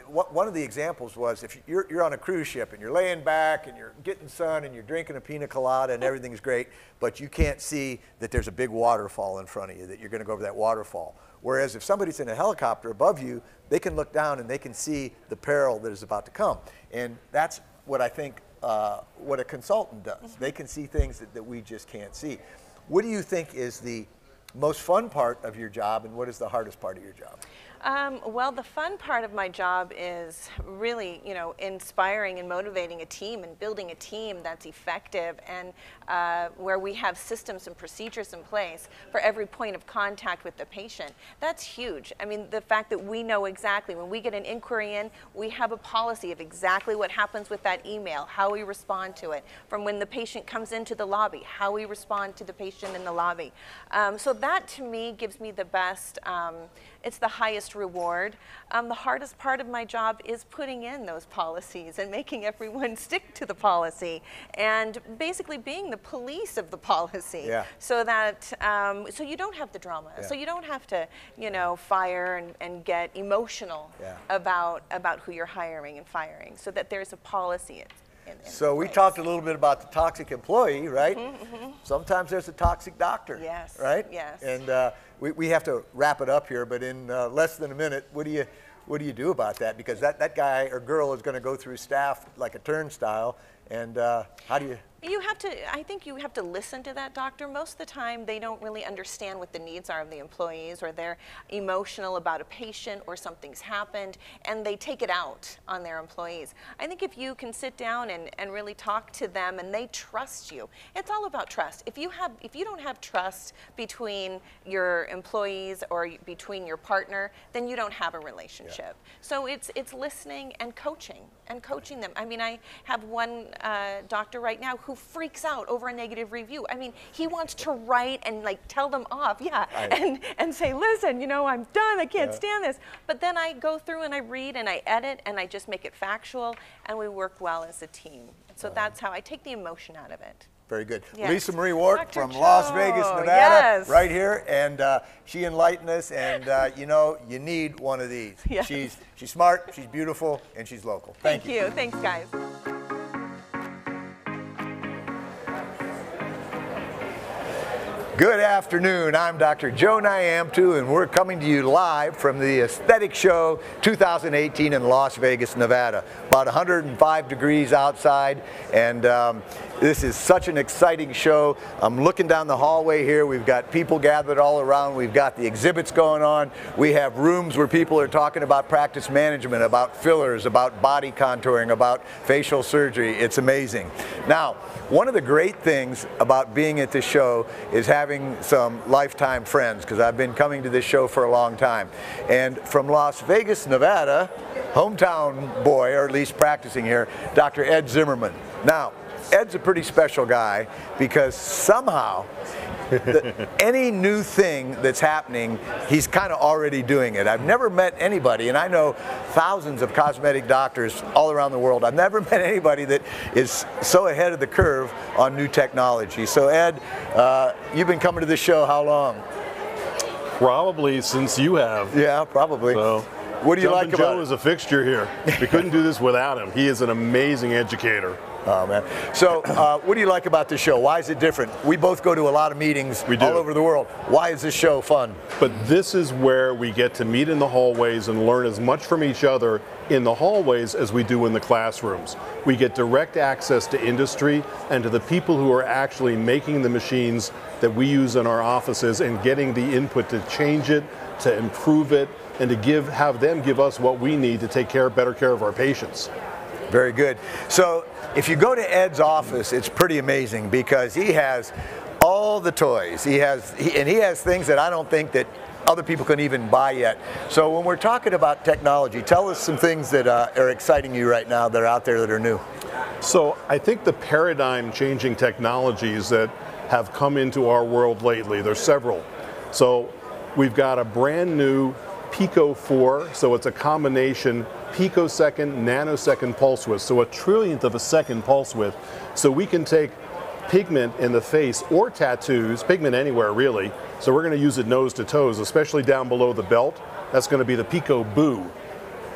one of the examples was, if you're on a cruise ship and you're laying back and you're getting sun and you're drinking a pina colada and everything's great, but you can't see that there's a big waterfall in front of you, that you're going to go over that waterfall. Whereas if somebody's in a helicopter above you, they can look down and they can see the peril that is about to come. And that's what I think what a consultant does. They can see things that we just can't see. What do you think is the most fun part of your job, and what is the hardest part of your job? Well, the fun part of my job is really, inspiring and motivating a team and building a team that's effective and where we have systems and procedures in place for every point of contact with the patient. That's huge. I mean, the fact that we know exactly when we get an inquiry in, we have a policy of exactly what happens with that email, how we respond to it, from when the patient comes into the lobby, how we respond to the patient in the lobby. So that to me gives me the best, it's the highest reward. The hardest part of my job is putting in those policies and making everyone stick to the policy and basically being the police of the policy, so that so you don't have the drama, so you don't have to fire and get emotional about who you're hiring and firing, so that there's a policy in so we place. talked a little bit about the toxic employee, right? Sometimes there's a toxic doctor, right? Yes. And we have to wrap it up here, but in less than a minute, what do you do about that? Because that guy or girl is going to go through staff like a turnstile, and how do you? I think you have to listen to that doctor. Most of the time, they don't really understand what the needs are of the employees, or they're emotional about a patient or something's happened, and they take it out on their employees. I think if you can sit down and really talk to them and they trust you, it's all about trust. If you don't have trust between your employees or between your partner, then you don't have a relationship. So it's listening and coaching them. I mean, I have one doctor right now who freaks out over a negative review. I mean, he wants to write and tell them off, and say, listen, I'm done, I can't stand this. But then I go through and I read and I edit and I just make it factual, and we work well as a team. So that's how I take the emotion out of it. Very good. Yes. Lisa Marie Wart Dr. from Joe. Las Vegas, Nevada, right here, and she enlightened us, and you need one of these. Yes. She's smart, she's beautiful, and she's local. Thank you. Thanks, guys. Good afternoon. I'm Dr. Joe Nyamtu, and we're coming to you live from the Aesthetic Show 2018 in Las Vegas, Nevada. About 105 degrees outside, and this is such an exciting show. I'm looking down the hallway here. We've got people gathered all around. We've got the exhibits going on. We have rooms where people are talking about practice management, about fillers, about body contouring, about facial surgery. It's amazing. Now, one of the great things about being at this show is having some lifetime friends, because I've been coming to this show for a long time. And from Las Vegas, Nevada, hometown boy, or at least practicing here, Dr. Ed Zimmerman. Now, Ed's a pretty special guy because somehow any new thing that's happening, he's kind of already doing it. I've never met anybody, and I know thousands of cosmetic doctors all around the world. I've never met anybody that is so ahead of the curve on new technology. So Ed, you've been coming to this show how long? Probably since you have. Yeah, probably. So, what do you like about Joe it? is a fixture here. We couldn't do this without him. He is an amazing educator. Oh, man. So what do you like about this show? Why is it different? We both go to a lot of meetings all over the world. Why is this show fun? But this is where we get to meet in the hallways and learn as much from each other in the hallways as we do in the classrooms. We get direct access to industry and to the people who are actually making the machines that we use in our offices and getting the input to change it, to improve it, and to have them give us what we need to take better care of our patients. Very good. So if you go to Ed's office, it's pretty amazing because he has all the toys. He has things that I don't think that other people can even buy yet. So when we're talking about technology, tell us some things that are exciting you right now that are out there that are new. So I think the paradigm changing technologies that have come into our world lately, there's several. So we've got a brand new Pico 4, so it's a combination picosecond, nanosecond pulse width, so a trillionth of a second pulse width. So we can take pigment in the face or tattoos, pigment anywhere really, so we're going to use it nose to toes, especially down below the belt. That's going to be the Pico Boo.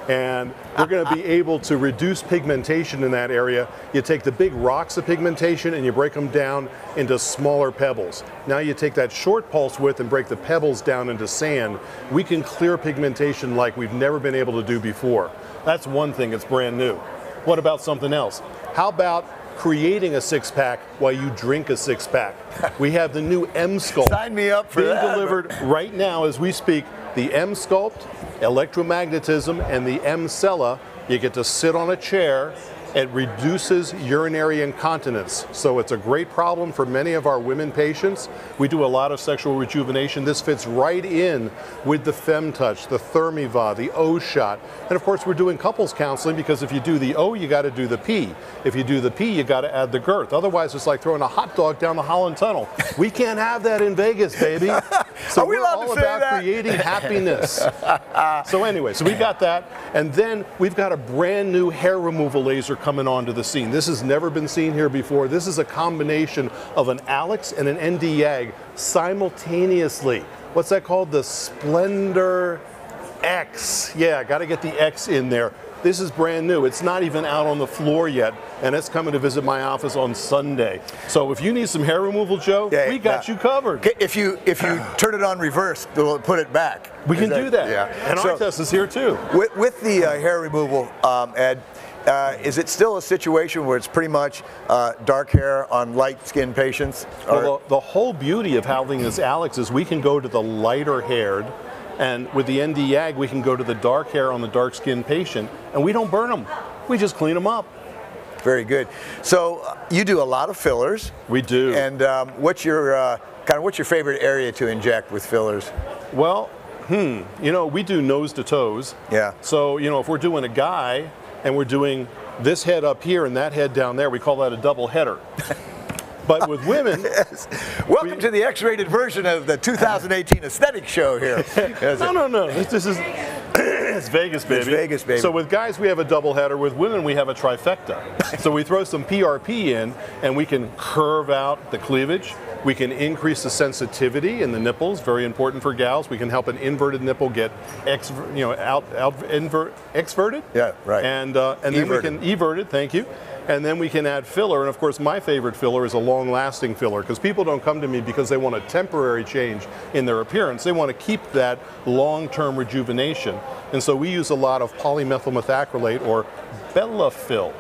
And we're going to be able to reduce pigmentation in that area. You take the big rocks of pigmentation and you break them down into smaller pebbles. Now you take that short pulse width and break the pebbles down into sand. We can clear pigmentation like we've never been able to do before. That's one thing that's brand new. What about something else? How about creating a six-pack while you drink a six-pack. We have the new M-Sculpt. Sign me up for being that. delivered right now as we speak. The M-Sculpt, electromagnetism, and the M-Cella. You get to sit on a chair. It reduces urinary incontinence. So it's a great problem for many of our women patients. We do a lot of sexual rejuvenation. This fits right in with the FemTouch, the Thermiva, the O-Shot. And of course, we're doing couples counseling because if you do the O, you got to do the P. If you do the P, you got to add the girth. Otherwise, it's like throwing a hot dog down the Holland Tunnel. We can't have that in Vegas, baby. So Are we allowed we're to all say about that? creating happiness. So anyway, so we got that. And then we've got a brand new hair removal laser coming onto the scene. This has never been seen here before. This is a combination of an Alex and an ND-YAG simultaneously. What's that called? The Splendor X. Yeah, got to get the X in there. This is brand new. It's not even out on the floor yet, and it's coming to visit my office on Sunday. So if you need some hair removal, Joe, we got you covered. If you turn it on reverse, it'll put it back. We can do that. Yeah. And So, our test is here too. with the hair removal, Ed, is it still a situation where it's pretty much dark hair on light-skinned patients? Well, the whole beauty of having this Alex is we can go to the lighter haired, and with the ND-YAG, we can go to the dark hair on the dark-skinned patient, and we don't burn them. We just clean them up. Very good. So you do a lot of fillers. We do. And what's your favorite area to inject with fillers? Well, you know, we do nose to toes. Yeah. So, you know, if we're doing a guy and we're doing this head up here and that head down there, we call that a double header. But with women... Yes. Welcome to the X-rated version of the 2018 Aesthetic show here. No. This is... It's Vegas, baby. It's Vegas, baby. So with guys, we have a double header. With women, we have a trifecta. So we throw some PRP in, and we can curve out the cleavage. We can increase the sensitivity in the nipples, very important for gals. We can help an inverted nipple get exverted. Yeah, right. And then we can everted, thank you. And then we can add filler. And of course, my favorite filler is a long-lasting filler, because people don't come to me because they want a temporary change in their appearance. They want to keep that long-term rejuvenation. And so we use a lot of polymethyl methacrylate, or Bellafill.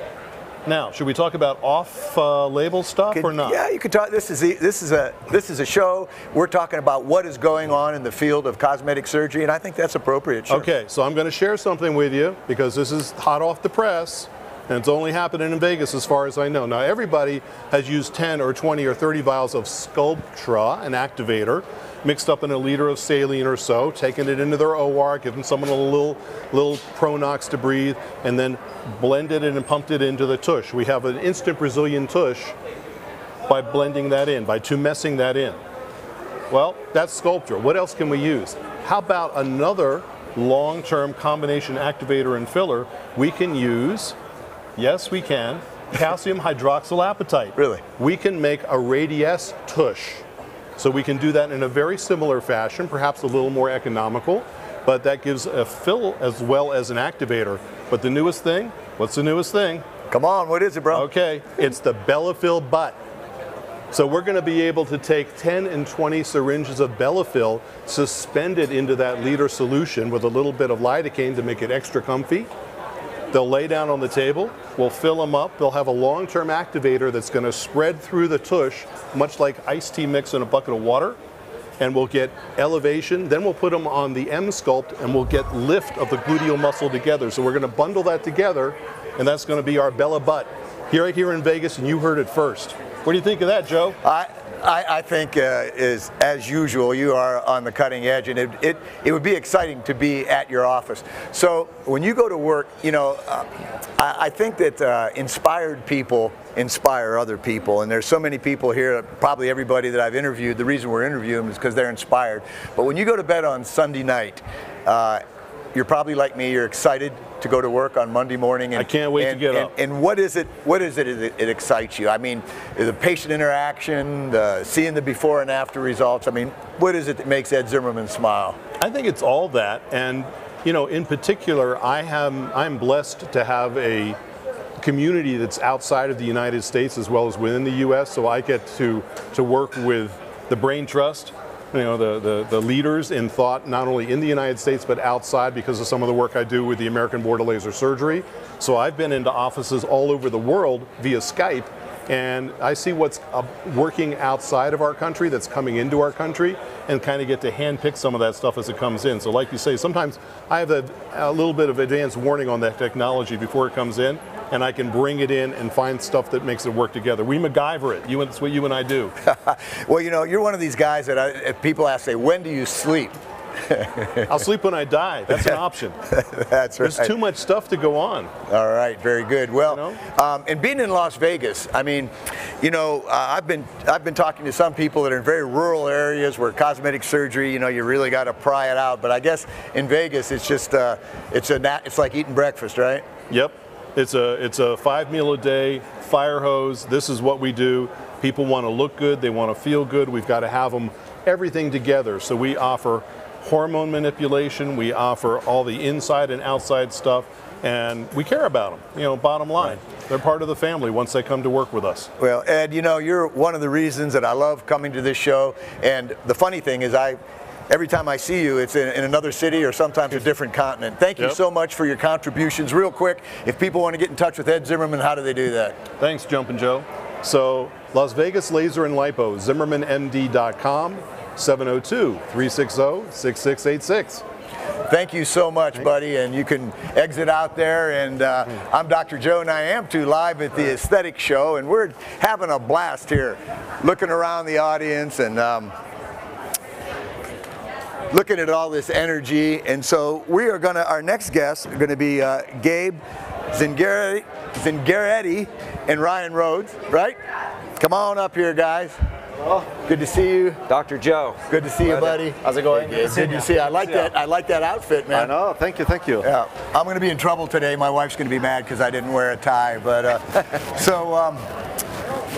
Now, should we talk about off-label stuff or not? Yeah, you could talk. This is a show. We're talking about what is going on in the field of cosmetic surgery, and I think that's appropriate. Sure. Okay, so I'm going to share something with you because this is hot off the press, and it's only happening in Vegas as far as I know. Now, everybody has used 10 or 20 or 30 vials of Sculptra, an activator, mixed up in a liter of saline or so, taking it into their OR, giving someone a little Pronox to breathe, and then blended it and pumped it into the tush. We have an instant Brazilian tush by blending that in, by tumescing that in. Well, that's Sculptra. What else can we use? How about another long-term combination activator and filler? We can use, yes we can, calcium hydroxylapatite. Really? We can make a Radiesse tush. So we can do that in a very similar fashion, perhaps a little more economical, but that gives a fill as well as an activator. But the newest thing, what's the newest thing? Come on, what is it, bro? Okay, it's the Bellafill butt. So we're going to be able to take 10 and 20 syringes of Bellafill, suspend it into that liter solution with a little bit of lidocaine to make it extra comfy. They'll lay down on the table, we'll fill them up, they'll have a long-term activator that's going to spread through the tush, much like iced tea mix in a bucket of water, and we'll get elevation. Then we'll put them on the M-Sculpt, and we'll get lift of the gluteal muscle together. So we're going to bundle that together, and that's going to be our Bella butt. Right here in Vegas, and you heard it first. What do you think of that, Joe? I think, as usual, you are on the cutting edge, and it would be exciting to be at your office. So when you go to work, you know, I think that inspired people inspire other people, and there's so many people here, probably everybody that I've interviewed, the reason we're interviewing them is because they're inspired. But when you go to bed on Sunday night, you're probably like me, you're excited to go to work on Monday morning. And, I can't wait to get up. And what is it that excites you? I mean, the patient interaction, seeing the before and after results. I mean, what is it that makes Ed Zimmerman smile? I think it's all that. And, you know, in particular, I'm blessed to have a community that's outside of the United States as well as within the U.S. So I get to work with the Brain Trust, you know, the leaders in thought, not only in the United States, but outside because of some of the work I do with the American Board of Laser Surgery. So I've been into offices all over the world via Skype and I see what's working outside of our country that's coming into our country, and kind of get to handpick some of that stuff as it comes in. So like you say, sometimes I have a little bit of advance warning on that technology before it comes in, and I can bring it in and find stuff that makes it work together. We MacGyver it. That's what you and I do. Well, you know, you're one of these guys that if people ask, say, when do you sleep? I'll sleep when I die. That's an option. That's right. There's too much stuff to go on. All right, very good. Well, and being in Las Vegas, I mean, you know, I've been talking to some people that are in very rural areas where cosmetic surgery, you know, you really got to pry it out. But I guess in Vegas, it's just it's like eating breakfast, right? Yep. It's a 5 meal a day fire hose. This is what we do. People want to look good. They want to feel good. We've got to have them everything together. So we offer hormone manipulation, we offer all the inside and outside stuff, and we care about them, you know, bottom line. Right. They're part of the family once they come to work with us. Well, Ed, you know, you're one of the reasons that I love coming to this show, and the funny thing is every time I see you, it's in another city or sometimes a different continent. Thank you so much for your contributions. Real quick, if people want to get in touch with Ed Zimmerman, how do they do that? Thanks, Jumpin' Joe. So, Las Vegas Laser and Lipo, ZimmermanMD.com. 702-360-6686. Thank you so much, buddy, and you can exit out there. And I'm Dr. Joe, and I am too, live at the Aesthetic Show, and we're having a blast here, looking around the audience and looking at all this energy. And so we are going to, our next guests are going to be Gabe Zingaretti and Ryan Rhodes, right? Come on up here, guys. Good to see you, Dr. Joe. Good to see you, buddy. How's it going? Good to see you. I like that outfit, man. I know. Thank you. Thank you. Yeah, I'm going to be in trouble today. My wife's going to be mad because I didn't wear a tie. But so,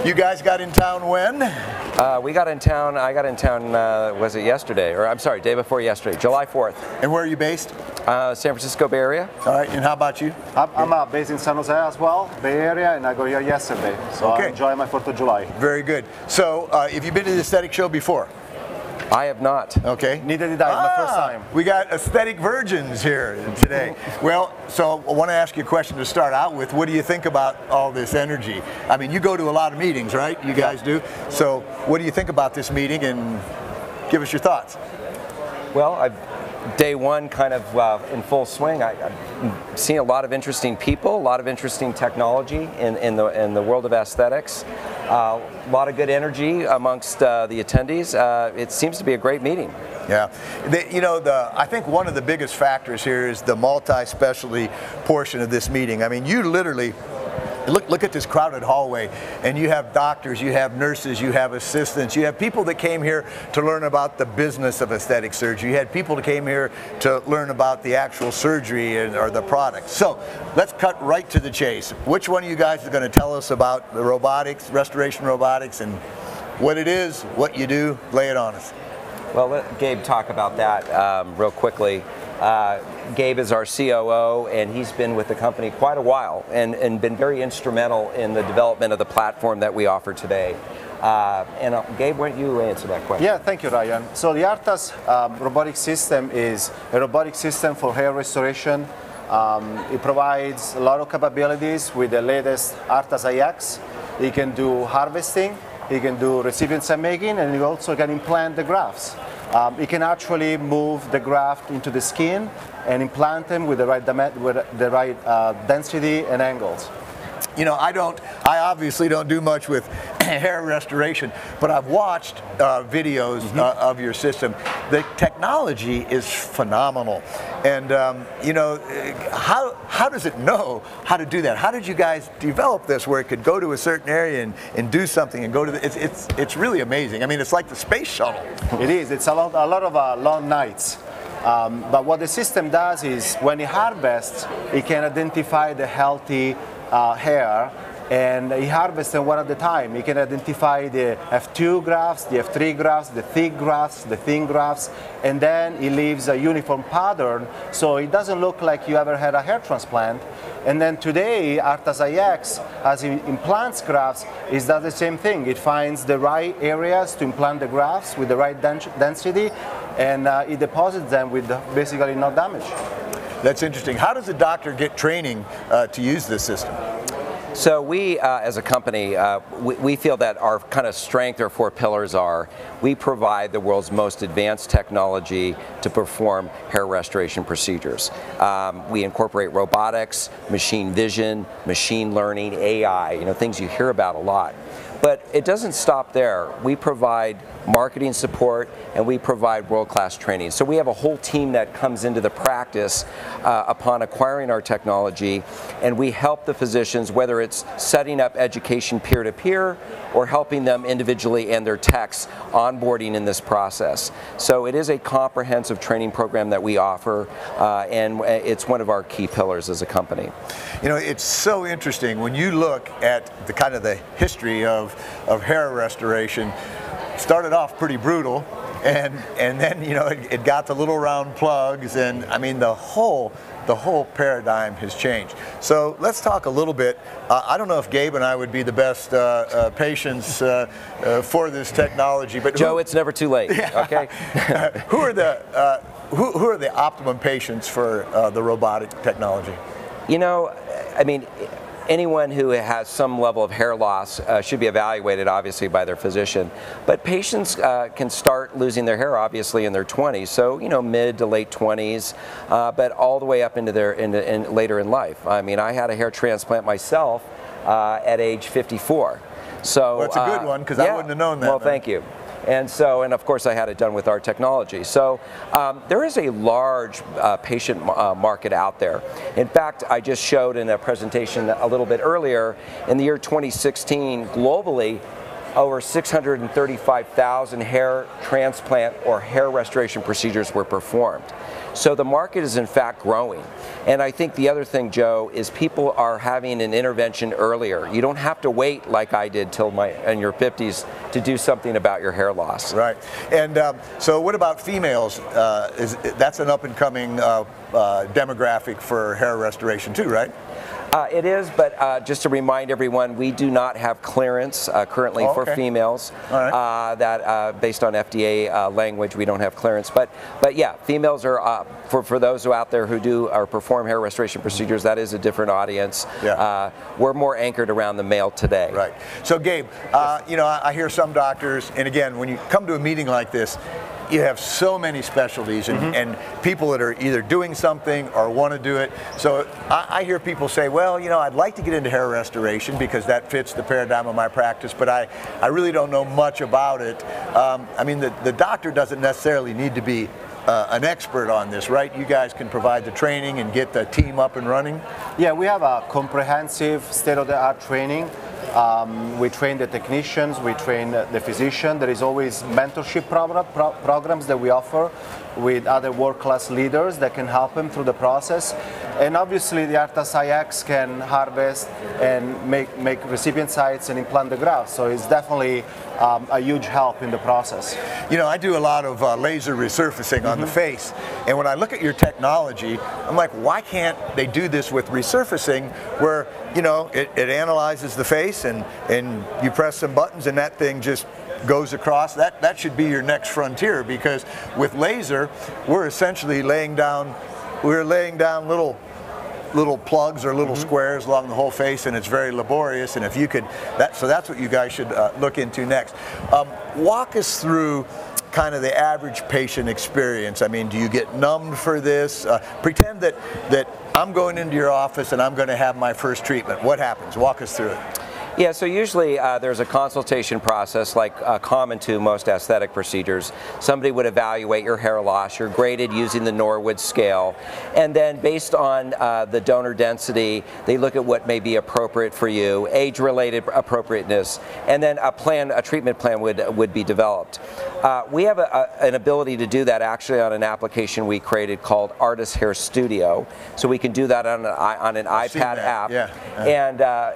you guys got in town when? We got in town. I got in town. Was it yesterday? Or I'm sorry, day before yesterday, July 4th. And where are you based? San Francisco Bay Area. All right. And how about you? I'm based in San Jose as well, Bay Area, and I got here yesterday. So I enjoy my 4th of July. Very good. So, have you been to the Aesthetic Show before? I have not. Okay. Neither did I. It's my first time. We got aesthetic virgins here today. Well, so I want to ask you a question to start out with. What do you think about all this energy? I mean, you go to a lot of meetings, right? You guys do. So what do you think about this meeting, and give us your thoughts? Well, day one kind of in full swing. I've seen a lot of interesting people, a lot of interesting technology in the world of aesthetics. A lot of good energy amongst the attendees. It seems to be a great meeting. Yeah, I think one of the biggest factors here is the multi-specialty portion of this meeting. I mean, you literally look at this crowded hallway, and you have doctors, you have nurses, you have assistants, you have people that came here to learn about the business of aesthetic surgery. You had people that came here to learn about the actual surgery or the products. So let's cut right to the chase. Which one of you guys is going to tell us about the robotics, restoration robotics, and what it is, what you do? Lay it on us. Well, let Gabe talk about that real quickly. Gabe is our COO, and he's been with the company quite a while and been very instrumental in the development of the platform that we offer today. Gabe, why don't you answer that question? Yeah, thank you, Ryan. So the ARTAS robotic system is a robotic system for hair restoration. It provides a lot of capabilities with the latest ARTAS IX. It can do harvesting, it can do recipient set making, and it also can implant the grafts. It can actually move the graft into the skin and implant them with the right density and angles. You know, I obviously don't do much with hair restoration, but I've watched videos of your system. The technology is phenomenal. And, how does it know how to do that? How did you guys develop this where it could go to a certain area and do something and go to it's really amazing. I mean, it's like the space shuttle. It is. It's a lot of long nights. But what the system does is when it harvests, it can identify the healthy hair, and he harvests them one at a time. He can identify the F2 grafts, the F3 grafts, the thick grafts, the thin grafts, and then he leaves a uniform pattern so it doesn't look like you ever had a hair transplant. And then today, ARTAS IX, as it implants grafts, it does the same thing. It finds the right areas to implant the grafts with the right density, and it deposits them with basically no damage. That's interesting. How does a doctor get training to use this system? So we, as a company, we feel that our kind of strength, our 4 pillars are, we provide the world's most advanced technology to perform hair restoration procedures. We incorporate robotics, machine vision, machine learning, AI, things you hear about a lot. But it doesn't stop there. We provide marketing support and we provide world-class training. So we have a whole team that comes into the practice upon acquiring our technology, and we help the physicians, whether it's setting up education peer-to-peer or helping them individually and their techs onboarding in this process. So it is a comprehensive training program that we offer, and it's one of our key pillars as a company. It's so interesting when you look at the kind of the history of hair restoration. Started off pretty brutal, and then it got the little round plugs, and I mean the whole paradigm has changed. So let's talk a little bit. I don't know if Gabe and I would be the best patients for this technology, but Joe, it's never too late. Okay. Who are the optimum patients for the robotic technology? I mean, anyone who has some level of hair loss should be evaluated, obviously, by their physician. But patients can start losing their hair, obviously, in their 20s, so mid to late 20s, but all the way up into later in life. I mean, I had a hair transplant myself at age 54. So well, it's a good one, because I wouldn't have known that. Well, thank you. And of course, I had it done with our technology. So there is a large patient market out there. In fact, I just showed in a presentation a little bit earlier, in the year 2016, globally, over 635,000 hair transplant or hair restoration procedures were performed. So the market is in fact growing. And I think the other thing, Joe, is people are having an intervention earlier. You don't have to wait like I did till in your 50s to do something about your hair loss. Right. And so what about females? That's an up-and-coming demographic for hair restoration too, right? It is, but just to remind everyone, we do not have clearance currently for females. All right. That based on FDA language, we don't have clearance. But yeah, females are for those out there who do or perform hair restoration procedures. That is a different audience. Yeah. We're more anchored around the male today. Right. So Gabe, I hear some doctors, and again, when you come to a meeting like this, you have so many specialties and people that are either doing something or want to do it. So I hear people say, well, I'd like to get into hair restoration because that fits the paradigm of my practice, but I really don't know much about it. I mean, the doctor doesn't necessarily need to be an expert on this, right? You guys can provide the training and get the team up and running? Yeah, we have a comprehensive state-of-the-art training. We train the technicians, we train the physician. There is always mentorship programs that we offer with other world-class leaders that can help them through the process. And obviously the ARTAS iX can harvest and make recipient sites and implant the graft. So it's definitely a huge help in the process. I do a lot of laser resurfacing on the face, and when I look at your technology, I'm like, why can't they do this with resurfacing where, it analyzes the face and you press some buttons and that thing just goes across? That should be your next frontier, because with laser, we're essentially laying down little plugs or little squares along the whole face, and it's very laborious. And if you could, so that's what you guys should look into next. Walk us through kind of the average patient experience. I mean, do you get numbed for this? Pretend that I'm going into your office and I'm going to have my first treatment. What happens? Walk us through it. Yeah, so usually there's a consultation process like common to most aesthetic procedures. Somebody would evaluate your hair loss. You're graded using the Norwood scale. And then based on the donor density, they look at what may be appropriate for you, age-related appropriateness, and then a treatment plan would be developed. We have an ability to do that actually on an application we created called Artist Hair Studio. So we can do that on an iPad app. Yeah.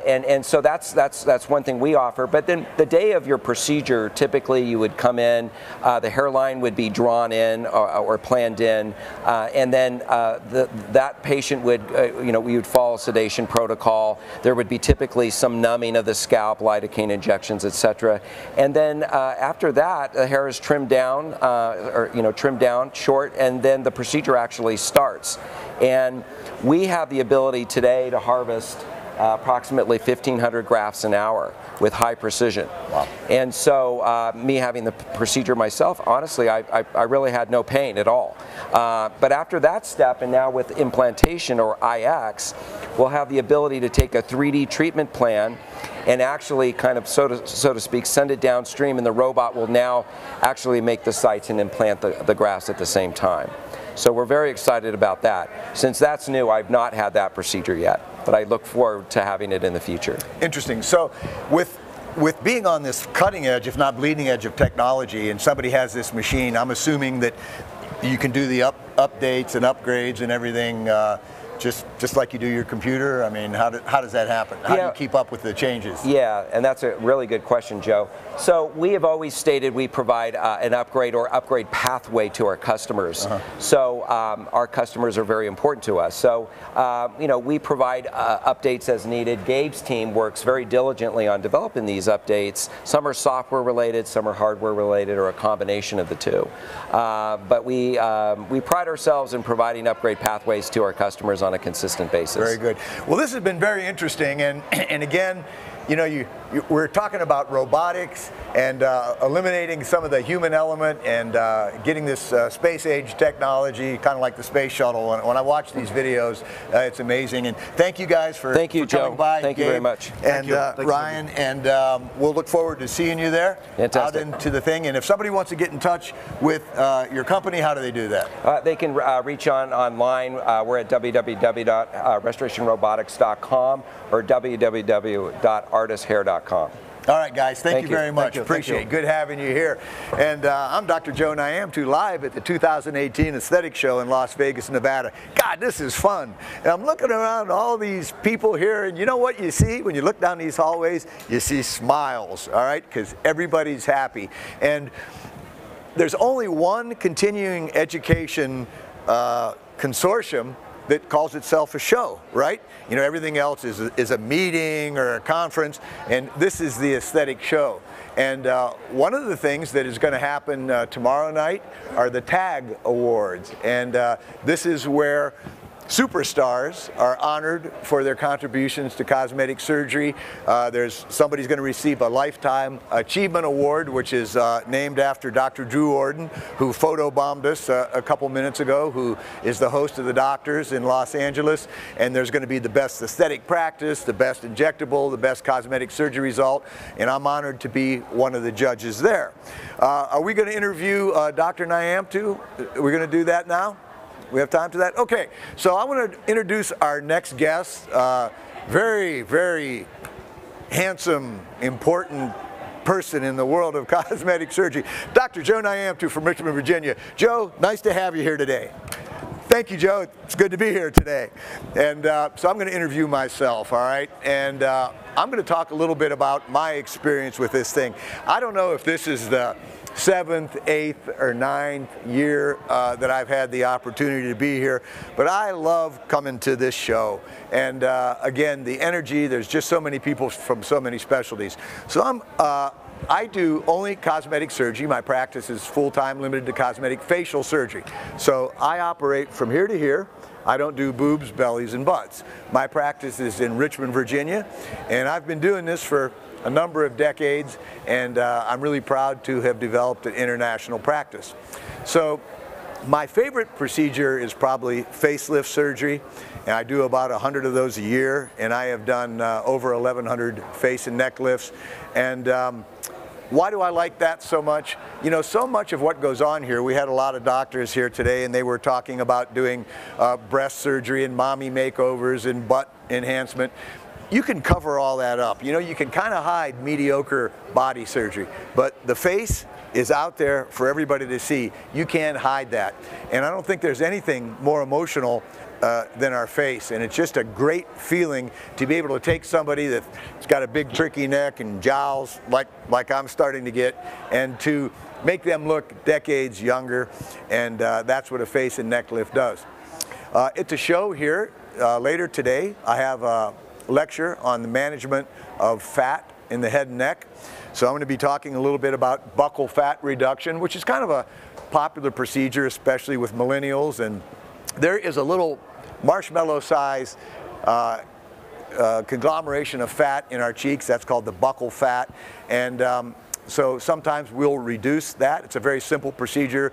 And so that's one thing we offer. But then the day of your procedure, typically you would come in, the hairline would be drawn in or planned in, and then that patient would, we would follow sedation protocol. There would be typically some numbing of the scalp, lidocaine injections, etc. And then after that, the hair is trimmed down, trimmed down short, and then the procedure actually starts. And we have the ability today to harvest approximately 1,500 grafts an hour with high precision. Wow. And so me having the procedure myself, honestly, I really had no pain at all. But after that step, and now with implantation or IX, we'll have the ability to take a 3D treatment plan and actually kind of, so to speak, send it downstream, and the robot will now actually make the sites and implant the grafts at the same time. So we're very excited about that. Since that's new, I've not had that procedure yet, but I look forward to having it in the future. Interesting. So with being on this cutting edge, if not bleeding edge of technology, and somebody has this machine, I'm assuming that you can do the updates and upgrades and everything just like you do your computer. I mean, how does that happen? How do you keep up with the changes? Yeah, and that's a really good question, Joe. So we have always stated we provide an upgrade or upgrade pathway to our customers. So our customers are very important to us. So you know, we provide updates as needed. Gabe's team works very diligently on developing these updates. Some are software related, some are hardware related, or a combination of the two. But we pride ourselves in providing upgrade pathways to our customers on a consistent basis. Very good. Well, this has been very interesting, and again, you know, we're talking about robotics and eliminating some of the human element and getting this space age technology, kind of like the space shuttle. And when I watch these videos, it's amazing. And thank you guys for coming by. Thank you very much. And Ryan, and we'll look forward to seeing you there. Fantastic. Out into the thing. And if somebody wants to get in touch with your company, how do they do that? They can reach online. We're at www.restorationrobotics.com or www.artishair.com. All right, guys, thank you very much. Thank you. Appreciate it. Good having you here. And I'm Dr. Joe Nyamtu, live at the 2018 Aesthetic Show in Las Vegas, Nevada. God, this is fun. And I'm looking around all these people here, and you know what you see when you look down these hallways? You see smiles, all right, because everybody's happy. And there's only one continuing education consortium that calls itself a show, right? You know, everything else is a meeting or a conference, and this is the Aesthetic Show. And one of the things that is going to happen tomorrow night are the TAG Awards, and this is where superstars are honored for their contributions to cosmetic surgery. Somebody's going to receive a Lifetime Achievement Award, which is named after Dr. Drew Orden, who photobombed us a couple minutes ago, who is the host of The Doctors in Los Angeles. And there's going to be the best aesthetic practice, the best injectable, the best cosmetic surgery result, and I'm honored to be one of the judges there. Are we going to interview Dr. Nyamtu? We're going to do that now? We have time for that? Okay, so I want to introduce our next guest. Very, very handsome, important person in the world of cosmetic surgery. Dr. Joe Nyamtu from Richmond, Virginia. Joe, nice to have you here today. Thank you, Joe. It's good to be here today. And so I'm going to interview myself, all right? And I'm going to talk a little bit about my experience with this thing. I don't know if this is the 7th, 8th, or 9th year that I've had the opportunity to be here, but I love coming to this show. And again, the energy, there's just so many people from so many specialties. So I do only cosmetic surgery. My practice is full-time, limited to cosmetic facial surgery. So I operate from here to here. I don't do boobs, bellies, and butts. My practice is in Richmond, Virginia, and I've been doing this for a number of decades, and I'm really proud to have developed an international practice. So my favorite procedure is probably facelift surgery, and I do about 100 of those a year, and I have done over 1,100 face and neck lifts. And why do I like that so much? You know, so much of what goes on here, we had a lot of doctors here today, and they were talking about doing breast surgery and mommy makeovers and butt enhancement. You can cover all that up. You know, you can kind of hide mediocre body surgery, but the face is out there for everybody to see. You can't hide that. And I don't think there's anything more emotional than our face. And it's just a great feeling to be able to take somebody that's got a big tricky neck and jowls like I'm starting to get, and to make them look decades younger. And that's what a face and neck lift does. At the show here later today, I have a lecture on the management of fat in the head and neck. So I'm going to be talking a little bit about buccal fat reduction, which is kind of a popular procedure, especially with millennials. And there is a little marshmallow size conglomeration of fat in our cheeks. That's called the buccal fat. And so sometimes we'll reduce that. It's a very simple procedure,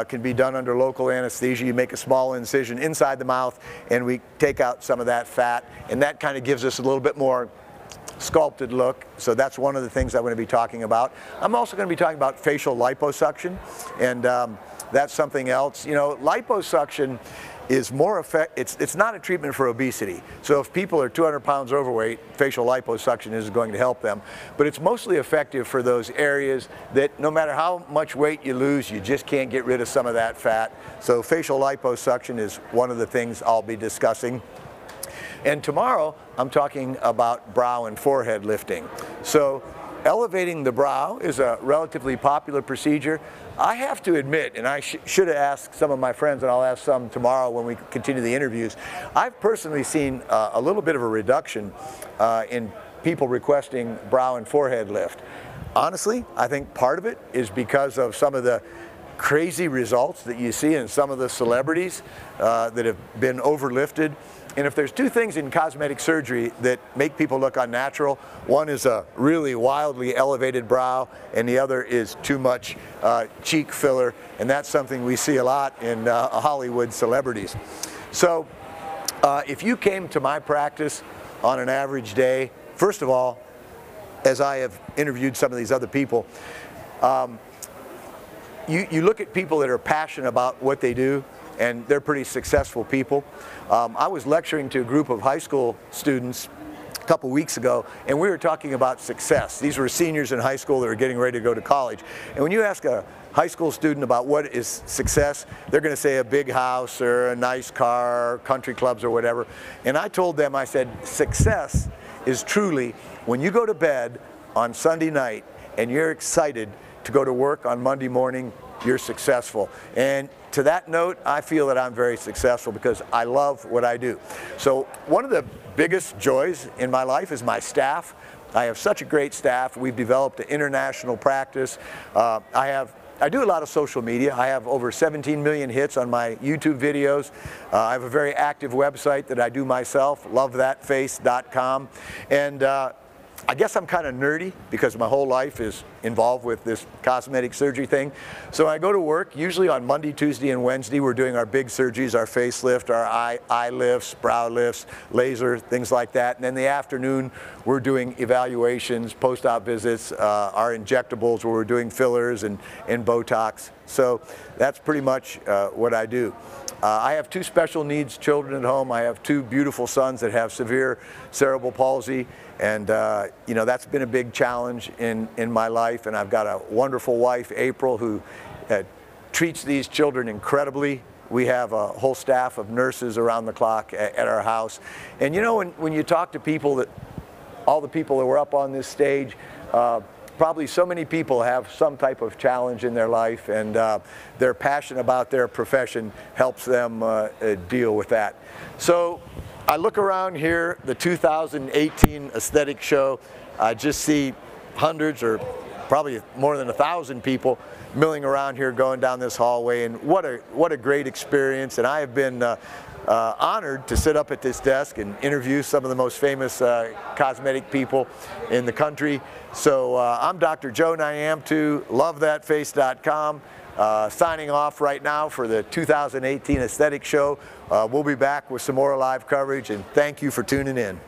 can be done under local anesthesia. You make a small incision inside the mouth and we take out some of that fat, and that kind of gives us a little bit more sculpted look. So that's one of the things I'm going to be talking about. I'm also going to be talking about facial liposuction, and that's something else. You know, liposuction is more it's not a treatment for obesity. So if people are 200 pounds overweight, facial liposuction is going to help them. But it's mostly effective for those areas that no matter how much weight you lose, you just can't get rid of some of that fat. So facial liposuction is one of the things I'll be discussing. And tomorrow, I'm talking about brow and forehead lifting. So elevating the brow is a relatively popular procedure. I have to admit, and I should have asked some of my friends, and I'll ask some tomorrow when we continue the interviews, I've personally seen a little bit of a reduction in people requesting brow and forehead lift. Honestly, I think part of it is because of some of the crazy results that you see in some of the celebrities that have been overlifted. And if there's two things in cosmetic surgery that make people look unnatural, one is a really wildly elevated brow, and the other is too much cheek filler, and that's something we see a lot in Hollywood celebrities. So if you came to my practice on an average day, first of all, as I have interviewed some of these other people, you look at people that are passionate about what they do, and they're pretty successful people. I was lecturing to a group of high school students a couple weeks ago, and we were talking about success. These were seniors in high school that were getting ready to go to college. And when you ask a high school student about what is success, they're going to say a big house or a nice car, country clubs or whatever. And I told them, I said, success is truly when you go to bed on Sunday night and you're excited to go to work on Monday morning, you're successful. And to that note, I feel that I'm very successful because I love what I do. So one of the biggest joys in my life is my staff. I have such a great staff. We've developed an international practice. I do a lot of social media. I have over 17 million hits on my YouTube videos. I have a very active website that I do myself, lovethatface.com. And I guess I'm kind of nerdy because my whole life is involved with this cosmetic surgery thing. So I go to work, usually on Monday, Tuesday, and Wednesday. We're doing our big surgeries, our facelift, our eye lifts, brow lifts, laser, things like that. And then the afternoon, we're doing evaluations, post-op visits, our injectables where we're doing fillers and Botox. So that's pretty much what I do. I have two special needs children at home. I have two beautiful sons that have severe cerebral palsy, and you know, that's been a big challenge in my life. And I've got a wonderful wife, April, who treats these children incredibly. We have a whole staff of nurses around the clock at our house. And you know, when you talk to people, all the people that were up on this stage, probably so many people have some type of challenge in their life, and their passion about their profession helps them deal with that. So I look around here, the 2018 Aesthetic show, I just see hundreds or probably more than 1,000 people milling around here going down this hallway, and what a great experience. And I have been honored to sit up at this desk and interview some of the most famous cosmetic people in the country. So I'm Dr. Joe Nyamtu, lovethatface.com, signing off right now for the 2018 Aesthetic show. We'll be back with some more live coverage, and thank you for tuning in.